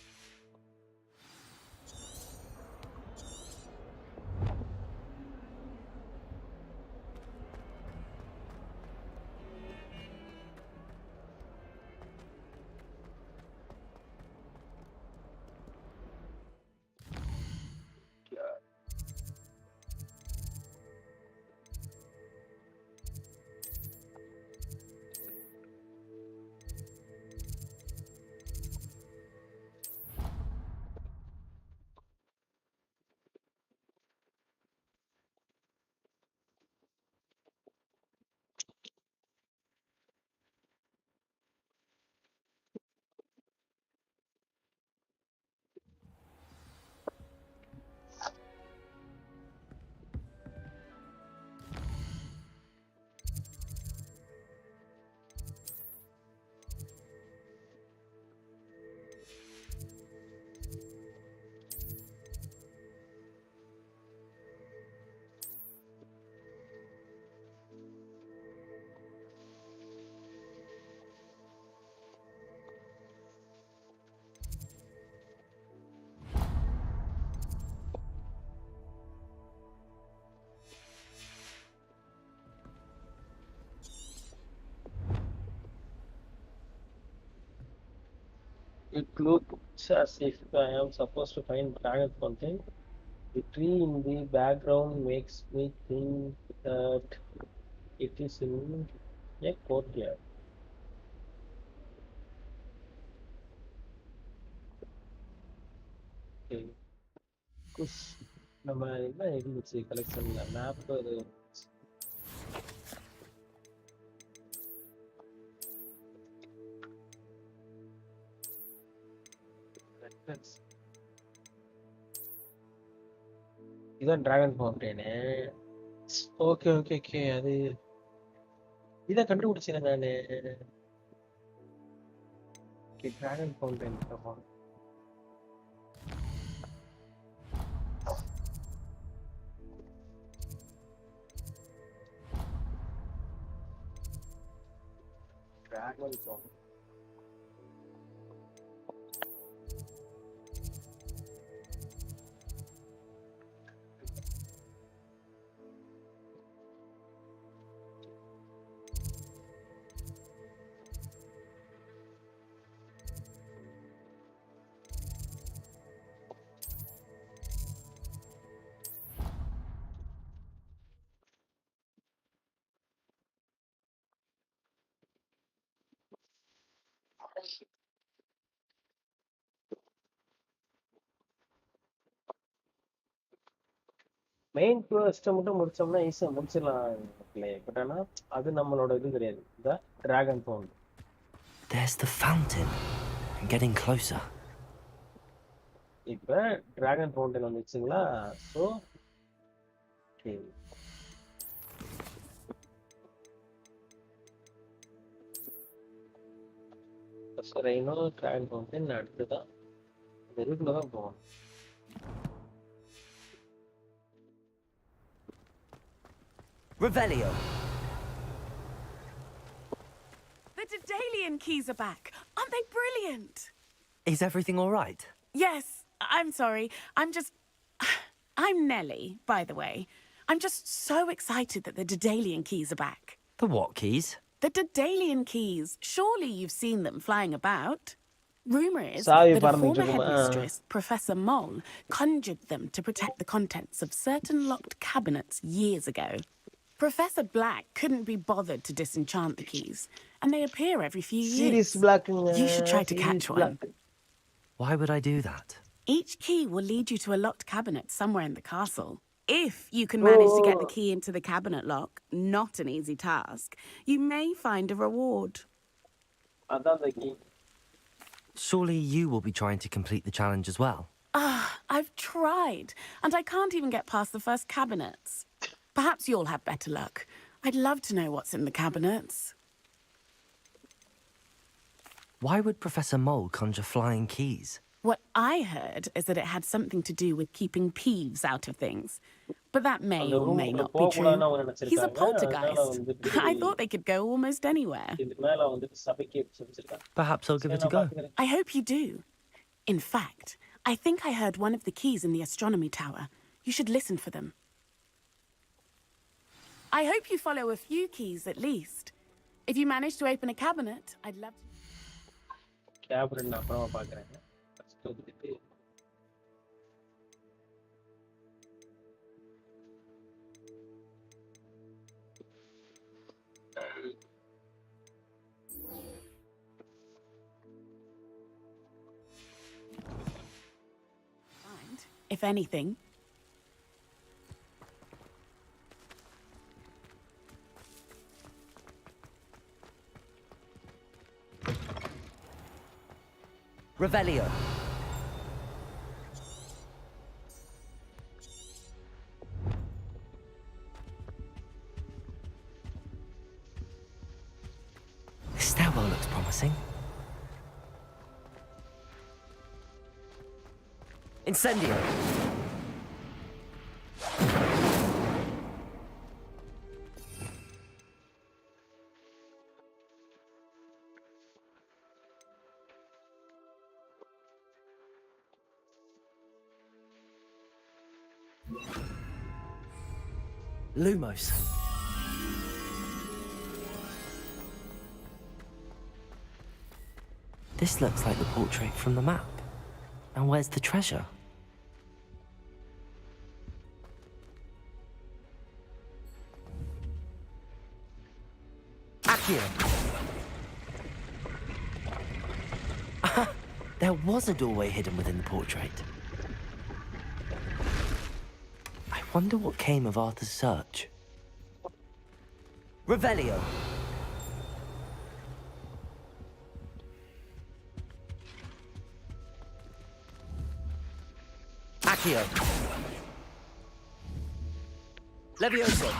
It looks as if I am supposed to find dragon fountain. The tree in the background makes me think that it is in a courtyard. Okay. Kush. நம்ம என்ன இருந்துச்சு கலெக்ஷன்ல map அது இதான் dragon ஃபவுண்டேனு. Okay okay okay அது இதை கண்டுபிடிச்சேன் நானு. Dragon fountain dragon fountain main quest மட்டும் முடிச்சோம்னா ஈஸியா முடிச்சிடலாம் play. பட் ஆனா அது நம்மளோட இது கிடையாது. இந்த dragon found. There's the fountain. I'm getting closer. இப்ப டிராகன் ஃபவுண்டன் வந்துச்சுங்களா? So okay. ஃபர்ஸ்ட் ரெய்னோ டிராகன் ஃபவுண்டன் அடுத்துதான் இந்த ரூட்ல தான் போகணும். Revelio. The Daedalian keys are back. Aren't they brilliant? Is everything all right? Yes. I'm sorry. I'm Nellie, by the way. I'm just so excited that the Daedalian keys are back. The what keys? The Daedalian keys. Surely you've seen them flying about. Rumour is Sorry, that a former pardon me, headmistress, Professor Moll, conjured them to protect the contents of certain locked cabinets years ago. Professor Black couldn't be bothered to disenchant the keys, and they appear every few years. Sirius Black. You should try to catch one. Why would I do that? Each key will lead you to a locked cabinet somewhere in the castle. If you can manage to get the key into the cabinet lock, not an easy task, you may find a reward. அதான் the key. Surely you will be trying to complete the challenge as well. I've tried, and I can't even get past the first cabinets. Perhaps you'll have better luck. I'd love to know what's in the cabinets. Why would Professor Mole conjure flying keys? What I heard is that it had something to do with keeping Peeves out of things. But that may or may not be true. He's a poltergeist. I thought they could go almost anywhere. Perhaps I'll give it a go. I hope you do. In fact, I think I heard one of the keys in the astronomy tower. You should listen for them. I hope you follow a few keys at least. If you manage to open a cabinet, I'd love to... Cabinet நான் அப்புறமா பார்க்கறேன். First வந்துட்டு If anything. Revelio. This stairwell looks promising. Incendio. Lumos. This looks like the portrait from the map. And where's the treasure? Accio. There was a doorway hidden within the portrait. I wonder what came of Arthur's search. Revelio. Accio. Levioso.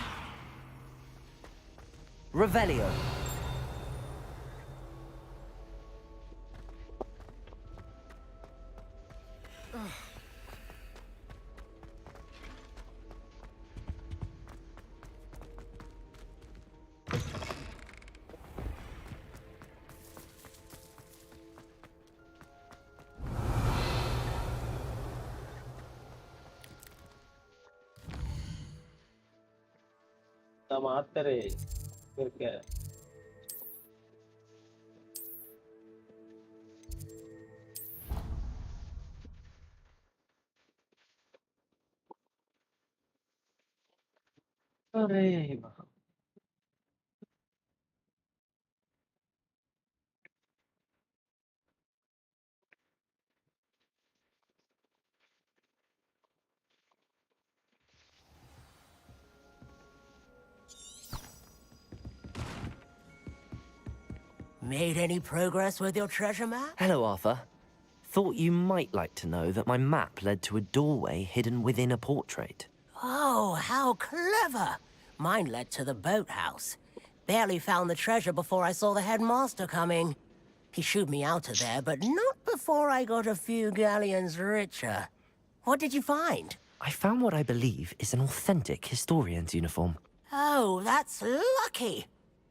Revelio. நம்ம ஆத்தரே இருக்க array Made any progress with your treasure map? Hello, Arthur. Thought you might like to know that my map led to a doorway hidden within a portrait. Oh, how clever! Mine led to the boathouse. Barely found the treasure before I saw the headmaster coming. He shooed me out of there, but not before I got a few galleons richer. What did you find? I found what I believe is an authentic historian's uniform. Oh, that's lucky.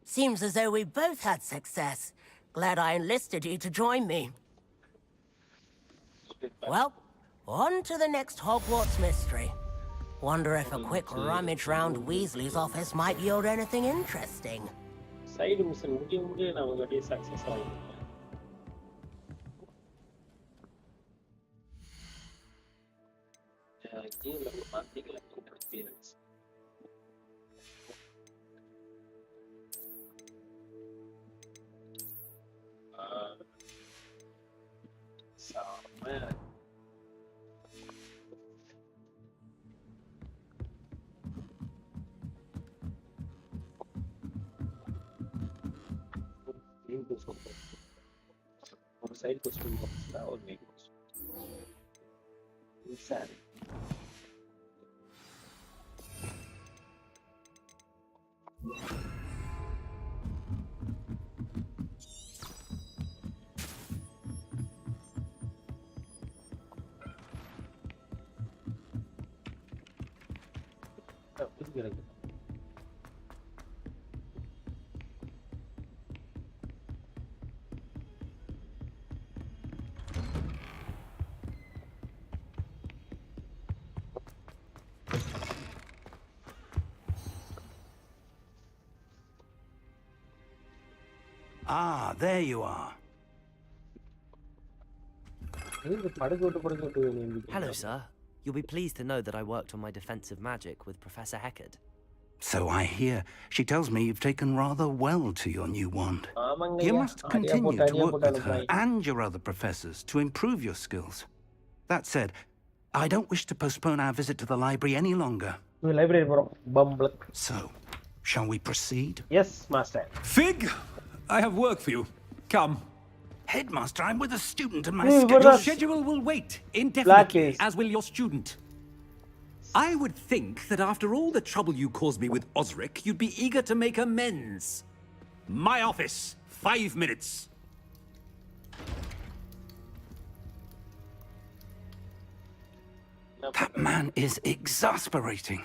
Seems as though we both had success. Glad I enlisted you to join me. Well, on to the next Hogwarts mystery. Wonder if a quick rummage round Weasley's office might yield anything interesting. Side mission முடிய நமக்கு success ஆகும். Game நம்ம மாத்திக்கலாம் experience. Man. Or side costume box or main costume. Inside. Ah, there you are. Hello, sir. You'll be pleased to know that I worked on my defensive magic with Professor Heckard. So I hear. She tells me you've taken rather well to your new wand. You must continue to work with her and your other professors to improve your skills. That said, I don't wish to postpone our visit to the library any longer. So, shall we proceed? Yes, Master. Fig, I have work for you. Come. Headmaster, I'm with a student and my Your schedule will wait indefinitely, as will your student. I would think that after all the trouble you caused me with Osric, you'd be eager to make amends. My office, 5 minutes. That man is exasperating.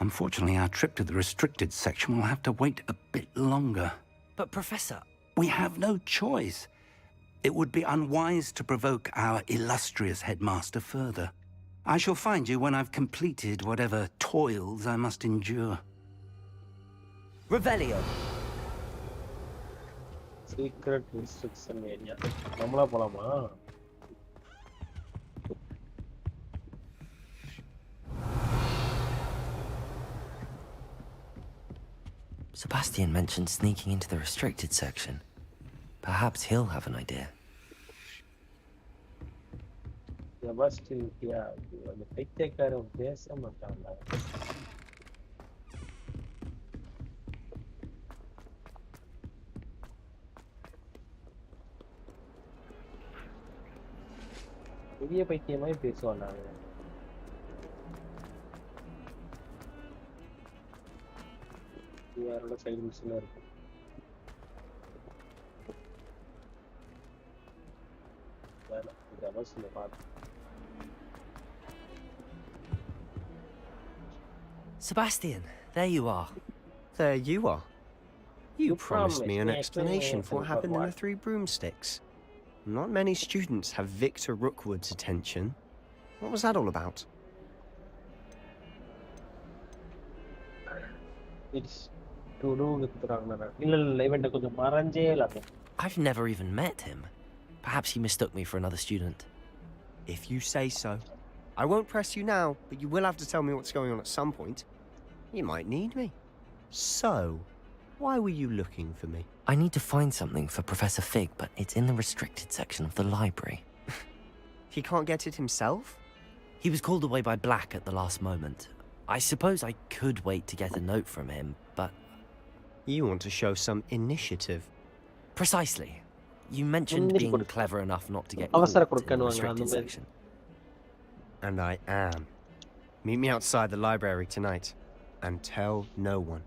Unfortunately, our trip to the restricted section will have to wait a bit longer. But, Professor... We have no choice. It would be unwise to provoke our illustrious headmaster further. I shall find you when I've completed whatever toils I must endure. Revelio. Secret restriction area. நம்மளா போலாமா? Sebastian mentioned sneaking into the restricted section. Perhaps he'll have an idea. Sebastian, yeah, the picture of this, I'm not done. பெரிய பைத்தியமாய் பேசுவான் நாங்க. யாரோட side மிஷினா இருக்கு. Sebastian, there you are. There you are. You promised me an me explanation for what happened in the what? Three Broomsticks. Not many students have Victor Rookwood's attention. What was that all about? It's to do with Ragnar. இல்ல இவன்ட்ட கொஞ்சம் மறஞ்சே இல்லாத. I've never even met him. Perhaps he mistook me for another student. If you say so. I won't press you now, but you will have to tell me what's going on at some point. You might need me. So, why were you looking for me? I need to find something for Professor Fig, but it's in the restricted section of the library. He can't get it himself? He was called away by Black at the last moment. I suppose I could wait to get a note from him, but... You want to show some initiative. Precisely. You mentioned முந்திரி being கொடு. clever enough not to get அவசர caught in the கொடுக்கணுவாங்க அந்த restricted மாதிரி. section. And I am. Meet me outside the library tonight. And tell no one.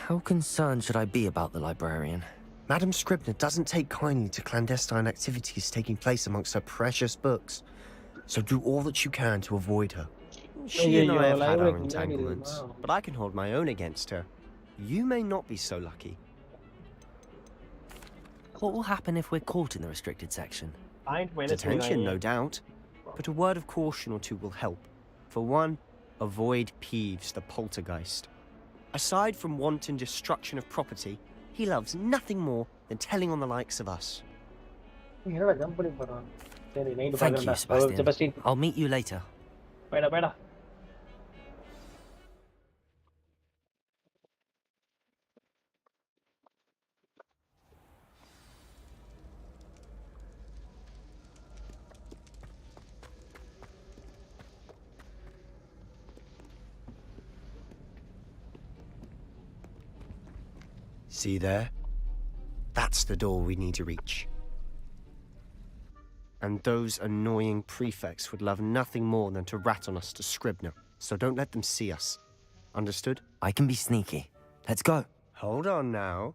How concerned should I be about the librarian? Madam Scribner doesn't take kindly to clandestine activities taking place amongst her precious books. So do all that you can to avoid her. She and I have had our entanglements, but I can hold my own against her. You may not be so lucky. What will happen if we're caught in the restricted section? Detention, no doubt. But a word of caution or two will help. For one, avoid Peeves, the poltergeist. Aside from wanton destruction of property, he loves nothing more than telling on the likes of us. Thank you, Sebastian. I'll meet you later. Bye. See there? That's the door we need to reach. And those annoying prefects would love nothing more than to rat on us to Scribner, so don't let them see us. Understood? I can be sneaky. Let's go. Hold on now.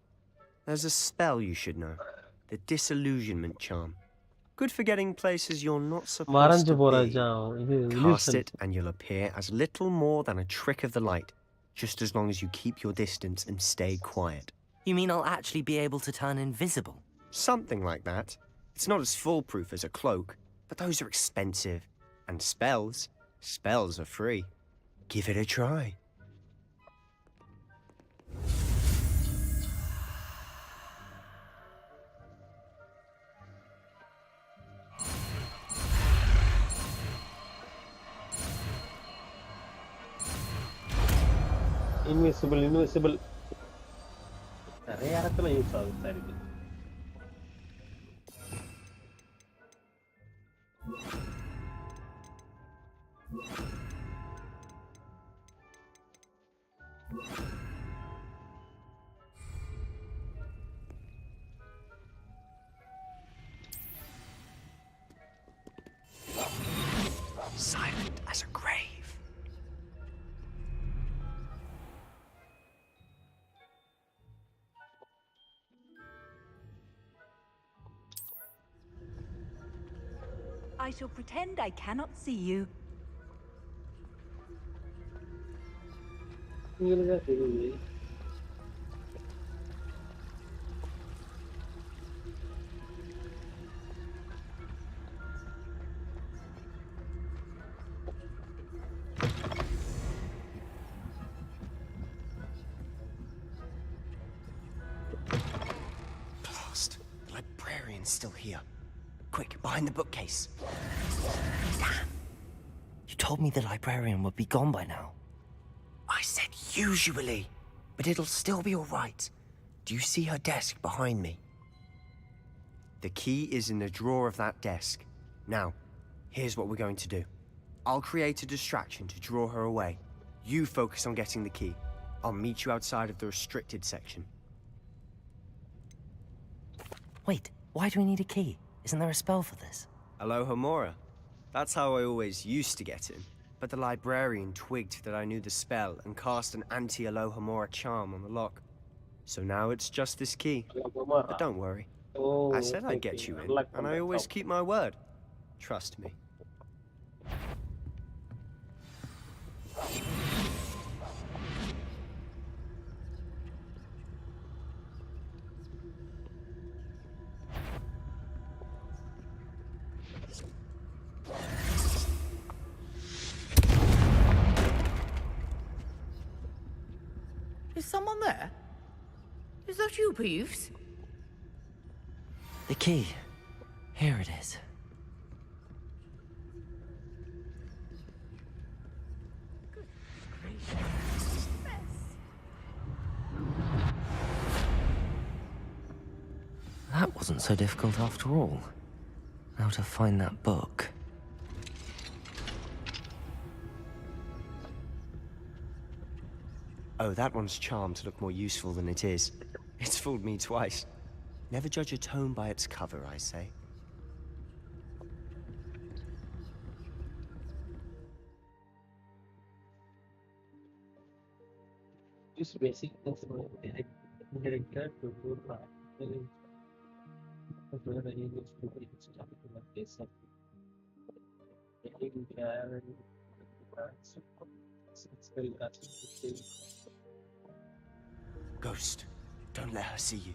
There's a spell you should know. The disillusionment charm. Good for getting places you're not supposed to be. Cast it and you'll appear as little more than a trick of the light, just as long as you keep your distance and stay quiet. You mean I'll actually be able to turn invisible? Something like that. It's not as foolproof as a cloak, but those are expensive. And spells are free. Give it a try. Invisible. நிறைய இடத்துல use ஆகுது இருக்கு. Silent as a grave. I shall pretend I cannot see you. Blast! The librarian's still here. Quick, behind the bookcase. Damn. You told me the librarian would be gone by now. I said usually, but it'll still be all right. Do you see her desk behind me? The key is in the drawer of that desk. Now, here's what we're going to do. I'll create a distraction to draw her away. You focus on getting the key. I'll meet you outside of the restricted section. Wait, why do we need a key? Isn't there a spell for this? Alohomora. That's how I always used to get in. But the librarian twigged that I knew the spell and cast an anti-Alohomora charm on the lock. So now it's just this key. But don't worry. I said I'd get you in, and I always keep my word. Trust me. Is someone there? Is that you, Peeves? The key. Here it is. That wasn't so difficult after all. Now to find that book. Oh, that one's charmed to look more useful than it is. It's fooled me twice. Never judge a tome by its cover, I say. Use basic director to do that. Where the image to be stuck in a place of getting there and it's very Ghost, don't let her see you.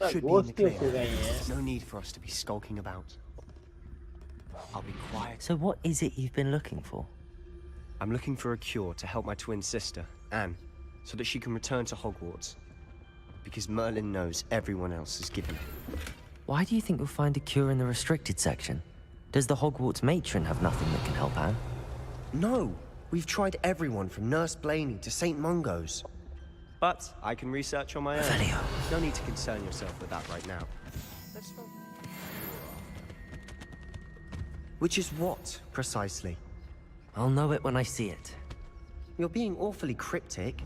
Should be in the clear. No need for us to be skulking about. I'll be quiet. So what is it you've been looking for? I'm looking for a cure to help my twin sister, Anne, so that she can return to Hogwarts. Because Merlin knows everyone else is given it. Why do you think you'll find a cure in the restricted section? Does the Hogwarts matron have nothing that can help Anne? No! We've tried everyone from Nurse Blaney to St. Mungo's. But I can research on my own. No need to concern yourself with that right now. Which is what, precisely? I'll know it when I see it. You're being awfully cryptic.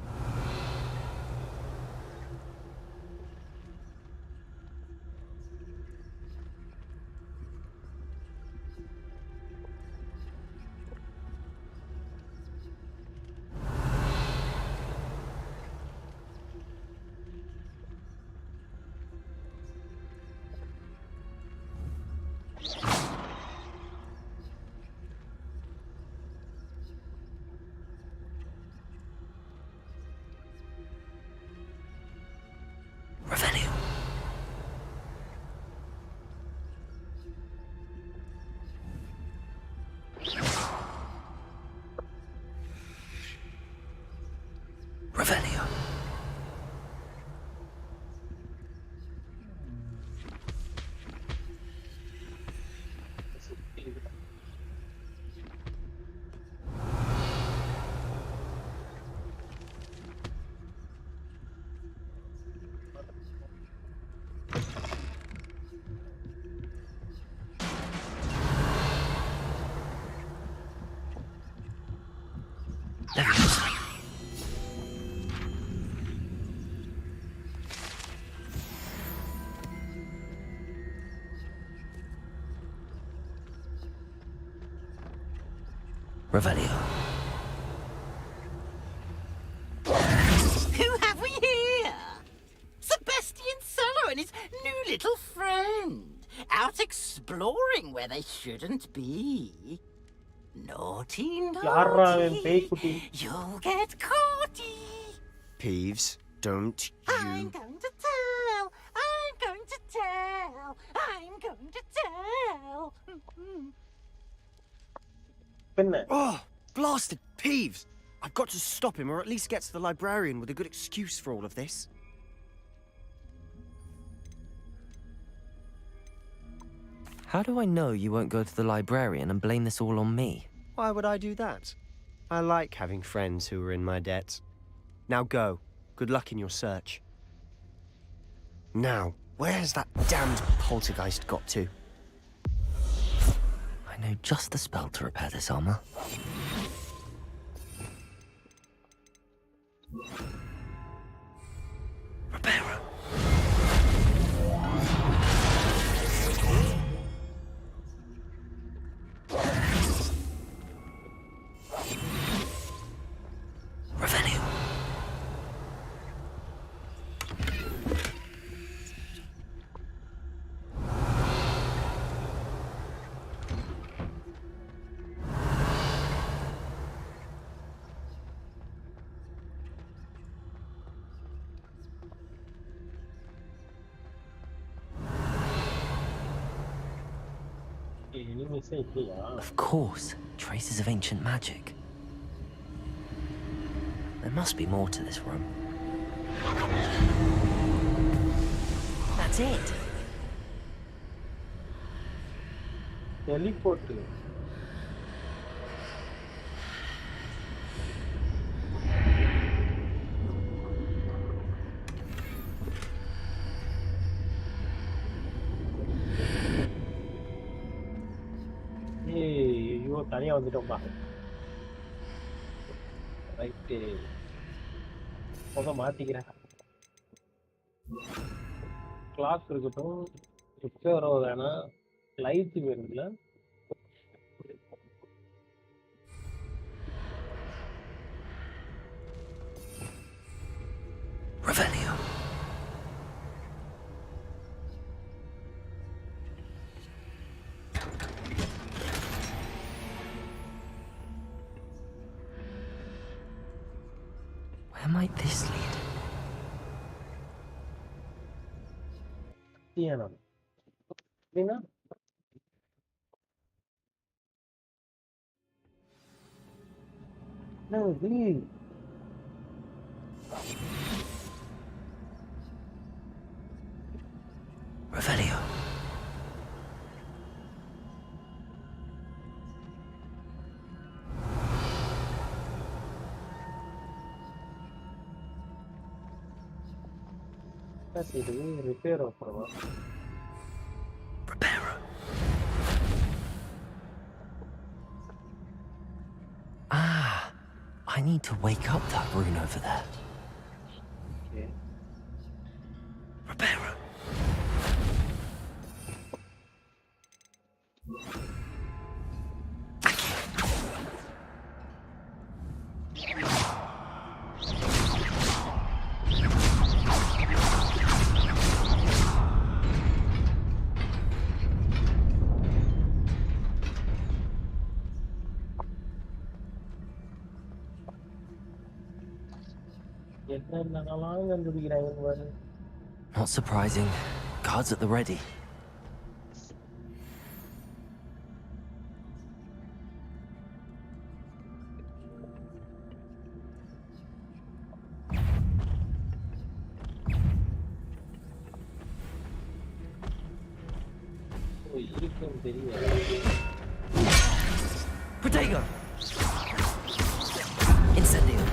Revelio. Who have we here? Sebastian Solo and his new little friend. Out exploring where they shouldn't be. Naughty, naughty. You'll get caughty. Peeves, don't you... I'm going to tell. I'm going to tell. I'm going to tell. Oh, blasted Peeves! I've got to stop him, or at least get to the librarian with a good excuse for all of this. How do I know you won't go to the librarian and blame this all on me? Why would I do that? I like having friends who are in my debt. Now go. Good luck in your search. Now, where's that damned poltergeist got to? I know just the spell to repair this armor. Repairer. Revelio. Of course, traces of ancient magic. There must be more to this room. That's it. Teleport. ஐயோ தனியா வந்துட்டோம்பா. Right மாத்திக்கிறேன். Clock இருக்கட்டும், repair வேணாம், light வேணும்ல. Revelio. Where might this lead? Tiana. Dina? No, leave. Revelio. இது repair ஆஃபரா? Ah, I need to wake up that rune over there. Okay. Reparo. Not surprising. Guards at the ready. Protego! Incendio!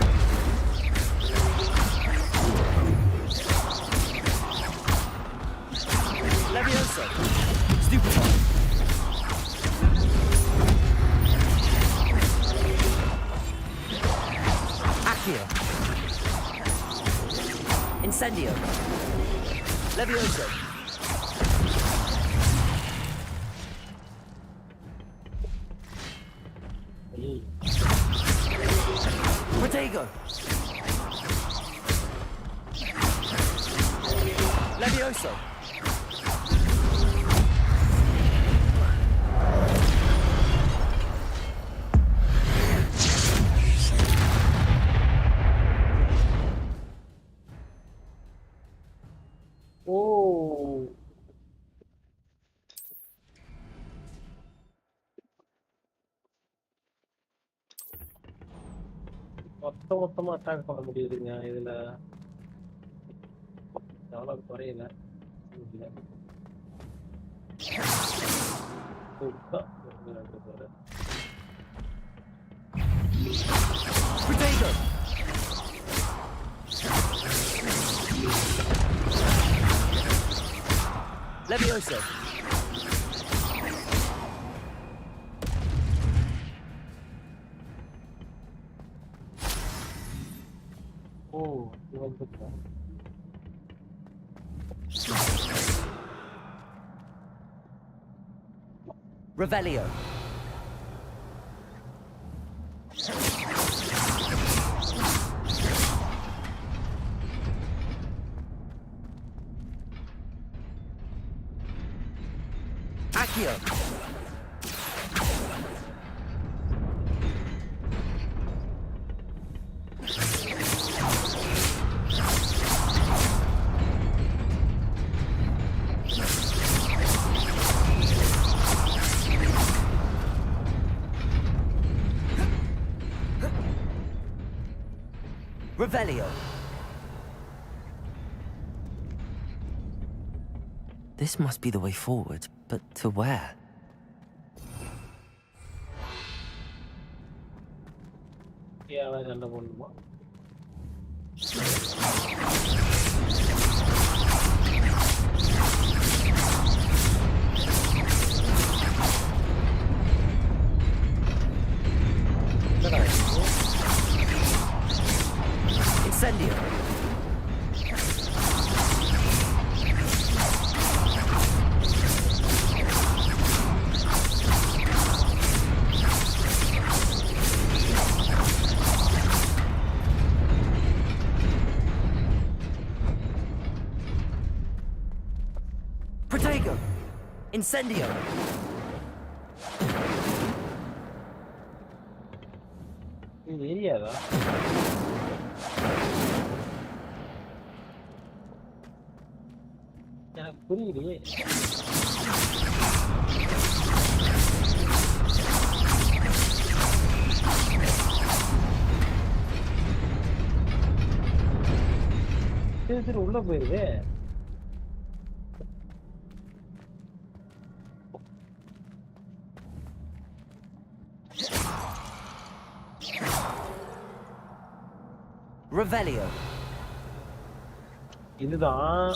Levioso! Stupefy! Accio! Incendio! Levioso! Protego! Levioso! Oh. மொத்தமா attack பண்ண முடியுதுங்க இதுல. Develop குறையல. Protego! Levioso! Oh, you want to try? Revelio. Accio. Revelio. This must be the way forward, but to where? Yeah, I don't know. Incendio. Protego. Incendio. இது ஏரியாதா? எனக்கு புரியலையே. சரி உள்ள போயிருது. Revelio. இதுதான்.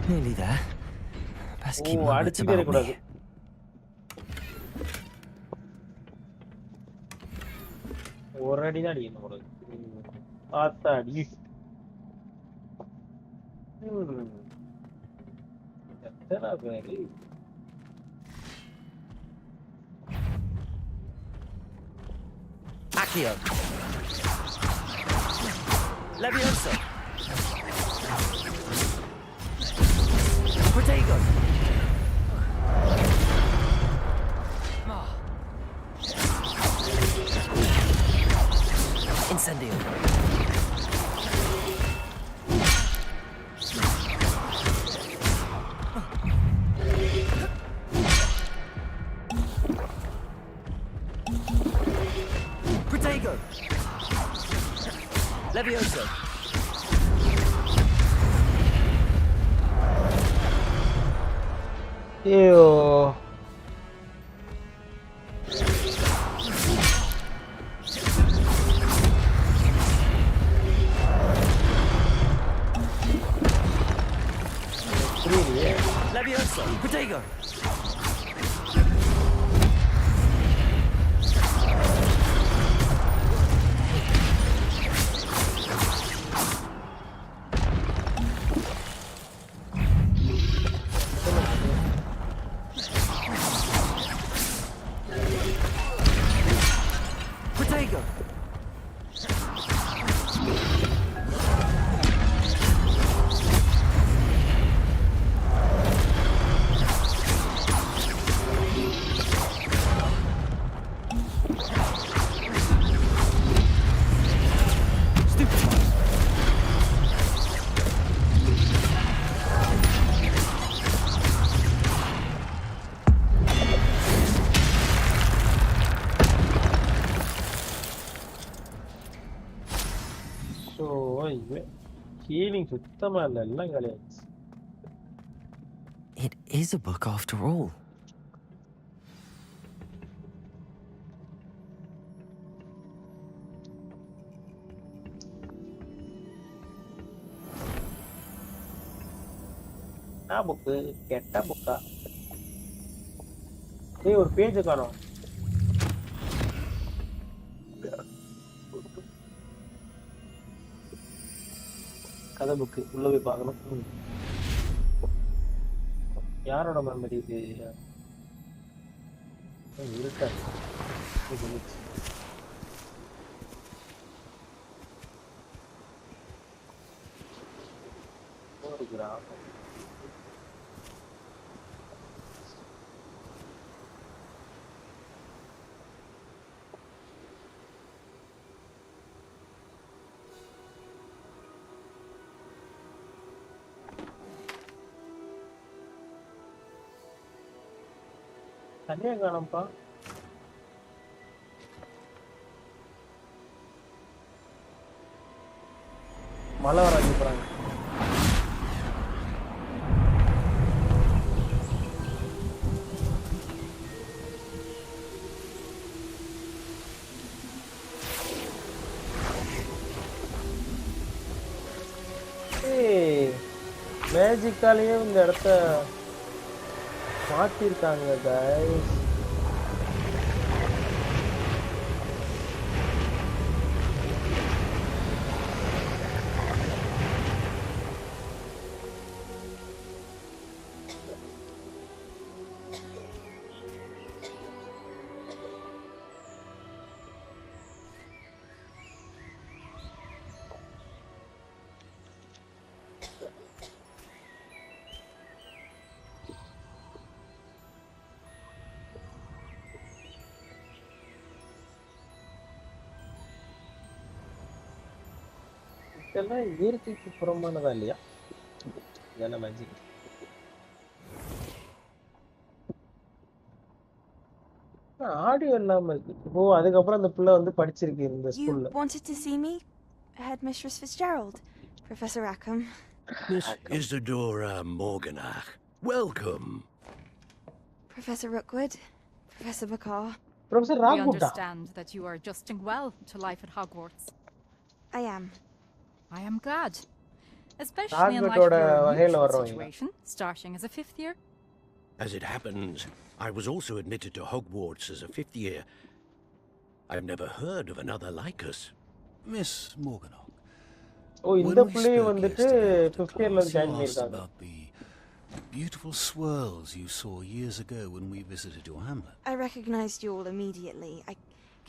Nearly there. Best keep Oh, my wits about me. ஒரு அடி தான் அடிக்கணும் ஒரு ஆத்தாடி. எத்தனை பேரு Accio. Levioso. Protego. Incendio. Protego. Levioso. Ew. Levioso. Protego. Protego. Healing சுத்தமா இல்ல எல்லாம் காலியாச்சு. It is a book after all. Book கெட்ட புக்கா? ஏய் ஒரு பேஜ் காணோம். கதை புக்கு உள்ள போய் பார்க்கணும். யாரோட மெமரி இது? இருக்காது. தனியா காணோம்ப்பா. மழை வர போறாங்க. மேஜிக்காலேயே இந்த இடத்த மாத்திருக்காங்க guys. இதெல்லாம் இயற்கைக்கு புறமானதா இல்லையா? இதான மேஜிக். ஆடியோ இல்லாம இருக்கு. ஓ, அதுக்கப்புறம் அந்த பிள்ளை வந்து படிச்சிருக்கு இந்த ஸ்கூல்ல. You wanted to see me, Headmistress Fitzgerald, Professor Rackham. Miss Isadora Morganach, welcome. Professor Rookwood, Professor Bakar. Professor We Rookwood. understand that you are adjusting well to life at Hogwarts. I am. I am glad. Especially in light of your unusual situation, starting as a 5th year. As it happens, I was also admitted to Hogwarts as a 5th year. I've never heard of another like us. Miss Morganach. Oh, இந்த பிள்ளை வந்துட்டு 5th yearல join பண்ணிருக்காங்க. About the beautiful swirls you saw years ago when we visited your hamlet. I recognized you all immediately. I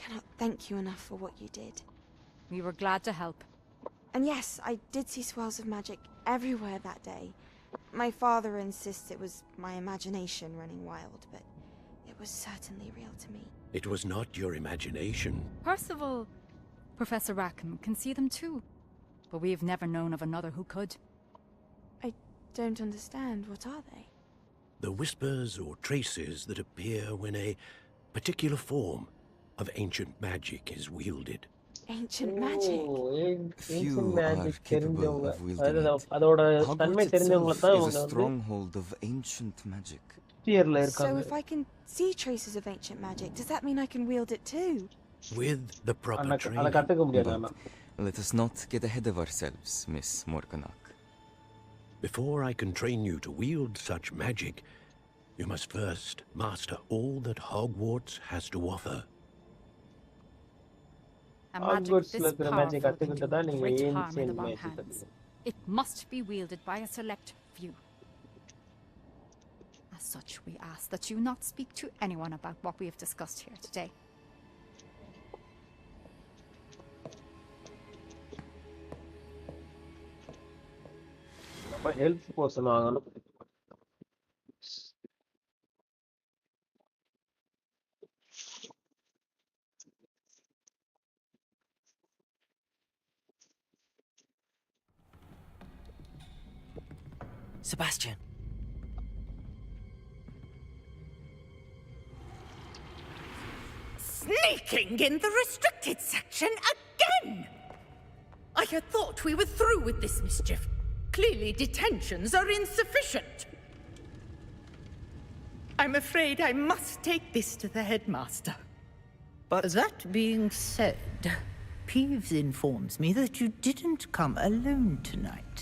cannot thank you enough for what you did. We were glad to help. And yes, I did see swirls of magic everywhere that day. My father insists it was my imagination running wild, but it was certainly real to me. It was not your imagination. Percival, Professor Rackham can see them too. But we have never known of another who could. I don't understand. What are they? The whispers or traces that appear when a particular form of ancient magic is wielded. Ancient magic. Ancient magic தெரிஞ்சவங்க. அதோட தன்மை தெரிஞ்சவங்க தான் is அவங்க a வந்து stronghold of ancient magic. தியர்ல So இருக்காங்க. if I can see traces of ancient magic, does that mean I can wield it too? With the proper அத training. கத்துக்க முடியாது ஆனா. Let us not get ahead of ourselves, Miss Morganach. Before I can train you to wield such magic, you must first master all that Hogwarts has to offer. A magic Hogwarts this இருக்கிற magic powerful can கத்துக்கிட்டு do தான் நீங்க great harm in ancient the wrong magic hands. கத்துக்கணும். It must be wielded by a select few. As such, we ask that you not speak to anyone about what we have discussed here today. நம்ம help portion வாங்கணும். Sebastian. Sneaking in the restricted section again! I had thought we were through with this mischief. Clearly detentions are insufficient. I'm afraid I must take this to the headmaster. But that being said, Peeves informs me that you didn't come alone tonight.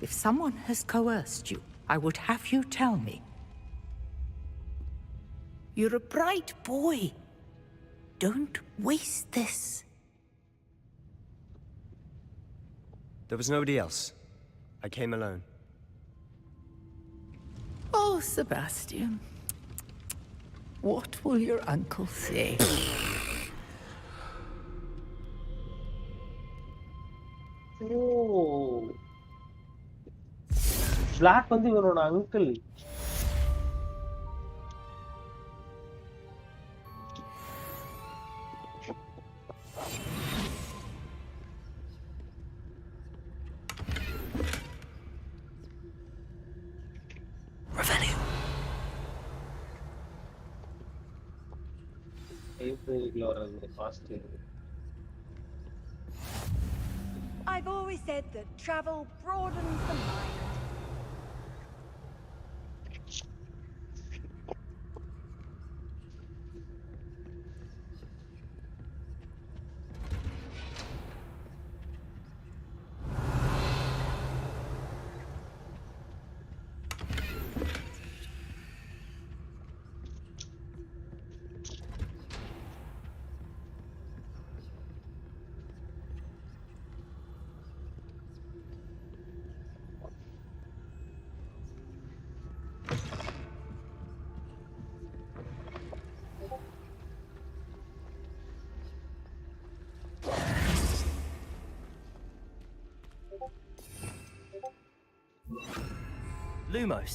If someone has coerced you, I would have you tell me. You're a bright boy. Don't waste this. There was nobody else. I came alone. Oh, Sebastian. What will your uncle say? Oh. Black வந்து இவரோட uncle. லைப்ரரிக்குள்ள வர்றது fast. I've always said that travel broadens the mind. Lumos.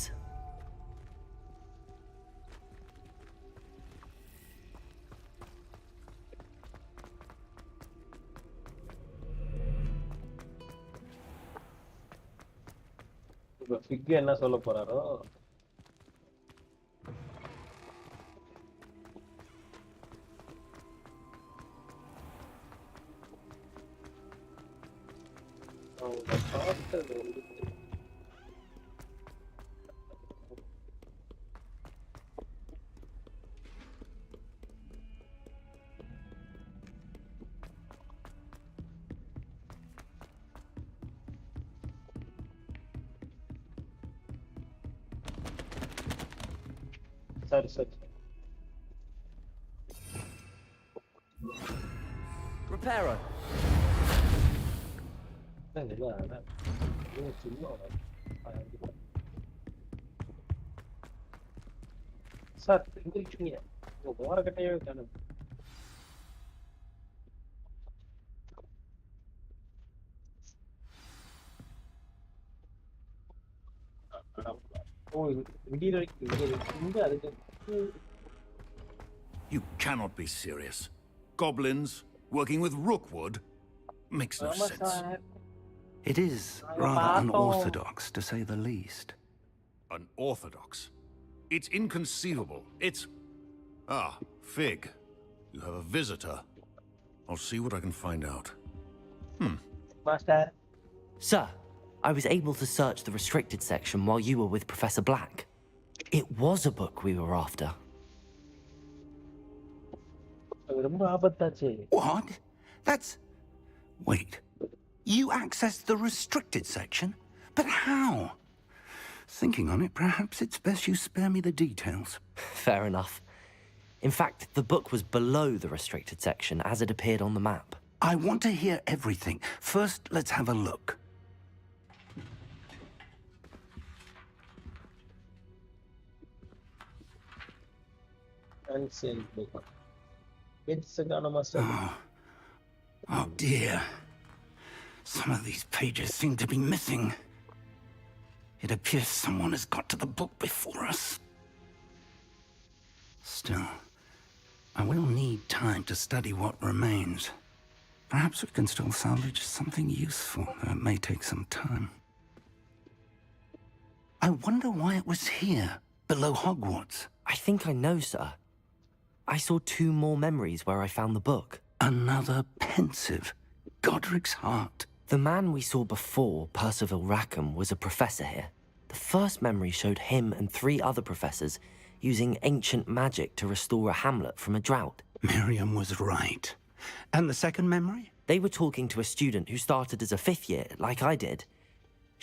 இப்ப ஃபிக் என்ன சொல்ல போறாரோ அவங்க பார்த்தது வந்து சரி சரி Reparo. சார் எங்க இருக்கீங்க? ஓரக்கட்டையே தானே. ஓ விடிய இங்க அதுக்கு You cannot be serious. Goblins working with Rookwood makes no sense. It is rather unorthodox, to say the least. Unorthodox? It's inconceivable. It's... Ah, Fig. You have a visitor. I'll see what I can find out. Master. Sir, I was able to search the restricted section while you were with Professor Black. It was a book we were after. What? That's... Wait. You accessed the restricted section? But how? Thinking on it, perhaps it's best you spare me the details. Fair enough. In fact, the book was below the restricted section as it appeared on the map. I want to hear everything. First, let's have a look. Unsealed book. It's a gun master. Oh dear. Some of these pages seem to be missing. It appears someone has got to the book before us. Still, I will need time to study what remains. Perhaps we can still salvage something useful, though it may take some time. I wonder why it was here, below Hogwarts. I think I know, sir. I saw 2 more memories where I found the book. Another pensive. Godric's heart. The man we saw before, Percival Rackham, was a professor here. The first memory showed him and 3 other professors using ancient magic to restore a hamlet from a drought. Miriam was right. And the second memory? They were talking to a student who started as a 5th year, like I did.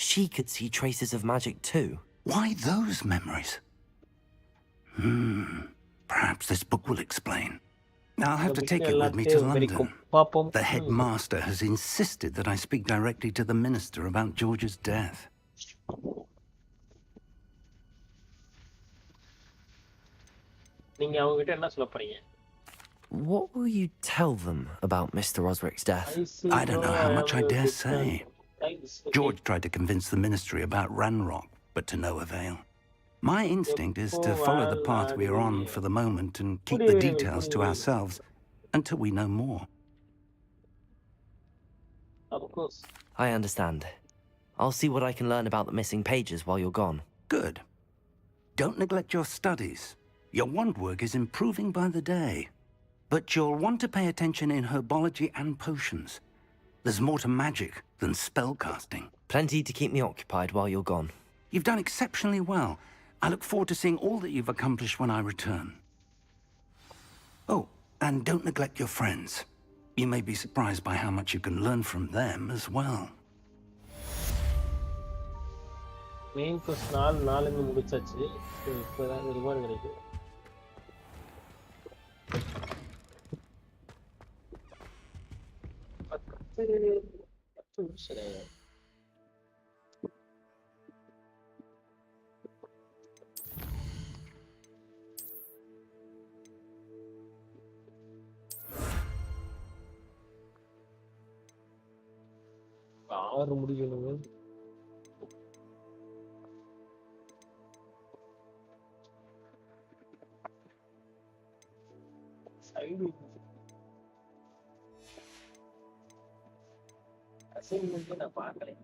She could see traces of magic too. Why those memories? Perhaps this book will explain. I'll have to take it with me to London. The headmaster has insisted that I speak directly to the minister about George's death. What will you tell them about Mr. Osric's death? I don't know how much I dare say. George tried to convince the ministry about Ranrock, but to no avail. My instinct is to follow the path we are on for the moment and keep the details to ourselves until we know more. Of course. I understand. I'll see what I can learn about the missing pages while you're gone. Good. Don't neglect your studies. Your wand work is improving by the day. But you'll want to pay attention in herbology and potions. There's more to magic than spellcasting. Plenty to keep me occupied while you're gone. You've done exceptionally well. I look forward to seeing all that you've accomplished when I return. Oh, and don't neglect your friends. You may be surprised by how much you can learn from them as well. Main course 4 முடிச்சாச்சு. இப்போதான் reward கிடைக்கும். ஆறு முடிக்கணும். Side assignment நான் பார்க்கல.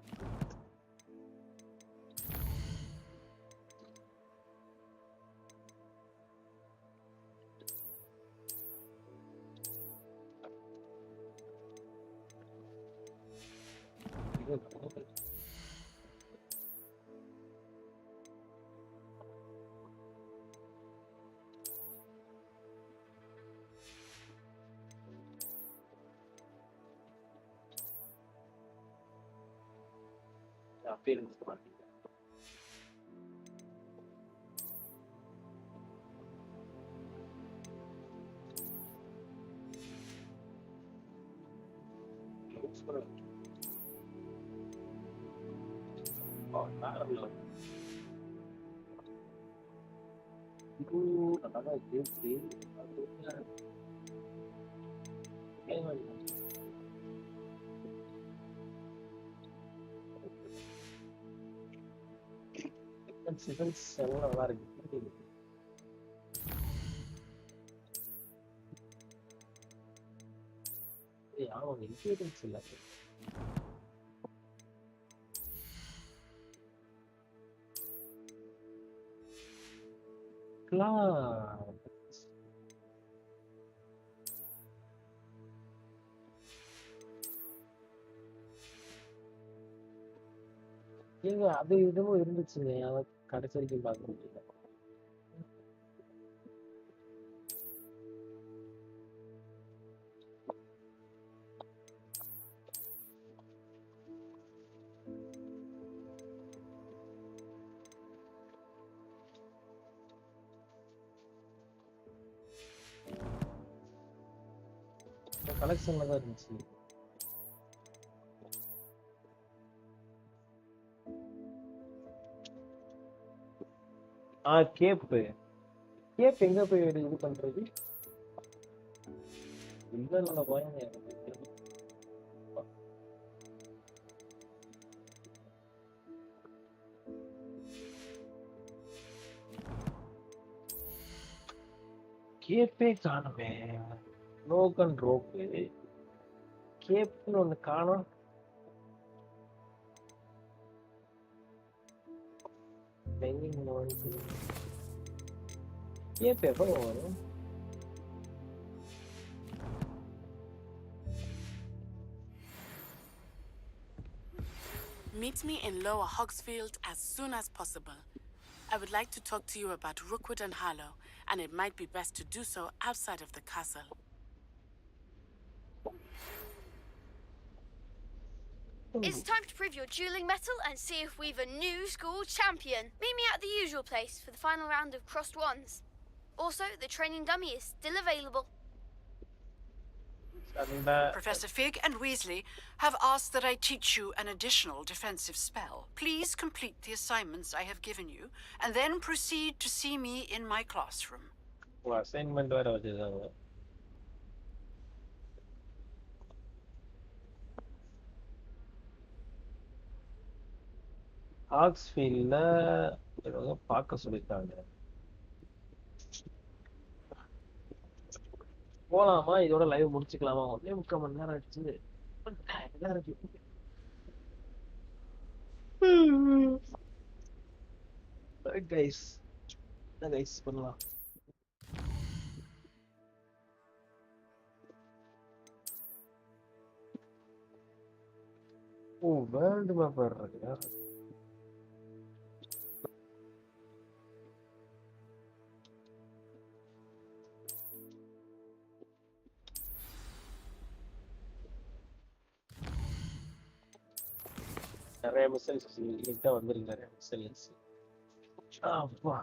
Appearance party. Looks for it. Oh, not a lot. Another game. Season 7 நல்லா இருக்கு. அவன் இன்ஃப்ளூயன்ஸ் இல்ல. ஏங்க அது இதுவும் இருந்துச்சுங்க. அவன் கடைசி வரைக்கும் பார்க்க முடியல. கலெக்ஷன்ல தான் இருந்துச்சு. கேப் எங்க போய் இது பண்றது? இல்ல நல்ல போயங்க. கேப்பே காணுமே. லோகன் ரோப்பு கேப்னு ஒண்ணு காணும். கேப் எப்போ வரும்? Meet me in Lower Hogsfield as soon as possible. I would like to talk to you about Rookwood and Harlow, and it might be best to do so outside of the castle. It's time to prove your dueling mettle and see if we've a new school champion. Meet me at the usual place for the final round of crossed wands. Also, the training dummy is still available. Professor Fig and Weasley have asked that I teach you an additional defensive spell. Please complete the assignments I have given you, and then proceed to see me in my classroom. Assignment வேற வச்சிருக்காங்க. ஹாக்ஸ்ஃபீல்ட்ல ஏதோ பார்க்க சொல்லிட்டாங்க. போலாமா? இதோட live முடிச்சுக்கலாமா? 1.25 மணி நேரம் ஆயிடுச்சு. Guys பண்ணலாம். ஓ வேர்ல்டு மேப் வர்றதுயா? நிறைய மிசைல்ஸ் கிட்ட வந்துருக்கு, நிறைய மிசைல்ஸ். அப்பா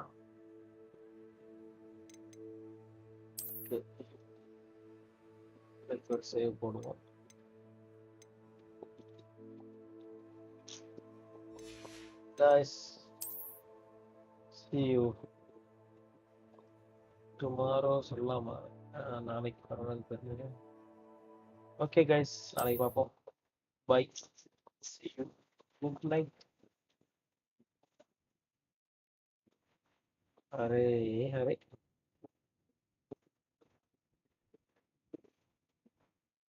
ஒரு சேவ் போடுவோம். Guys, see you tomorrow. சொல்லலாமா? நாளைக்கு பரவாயில்ல தெரியல. ஓகே கைஸ், நாளைக்கு பார்ப்போம். Bye. See you. Good night. அரே அரே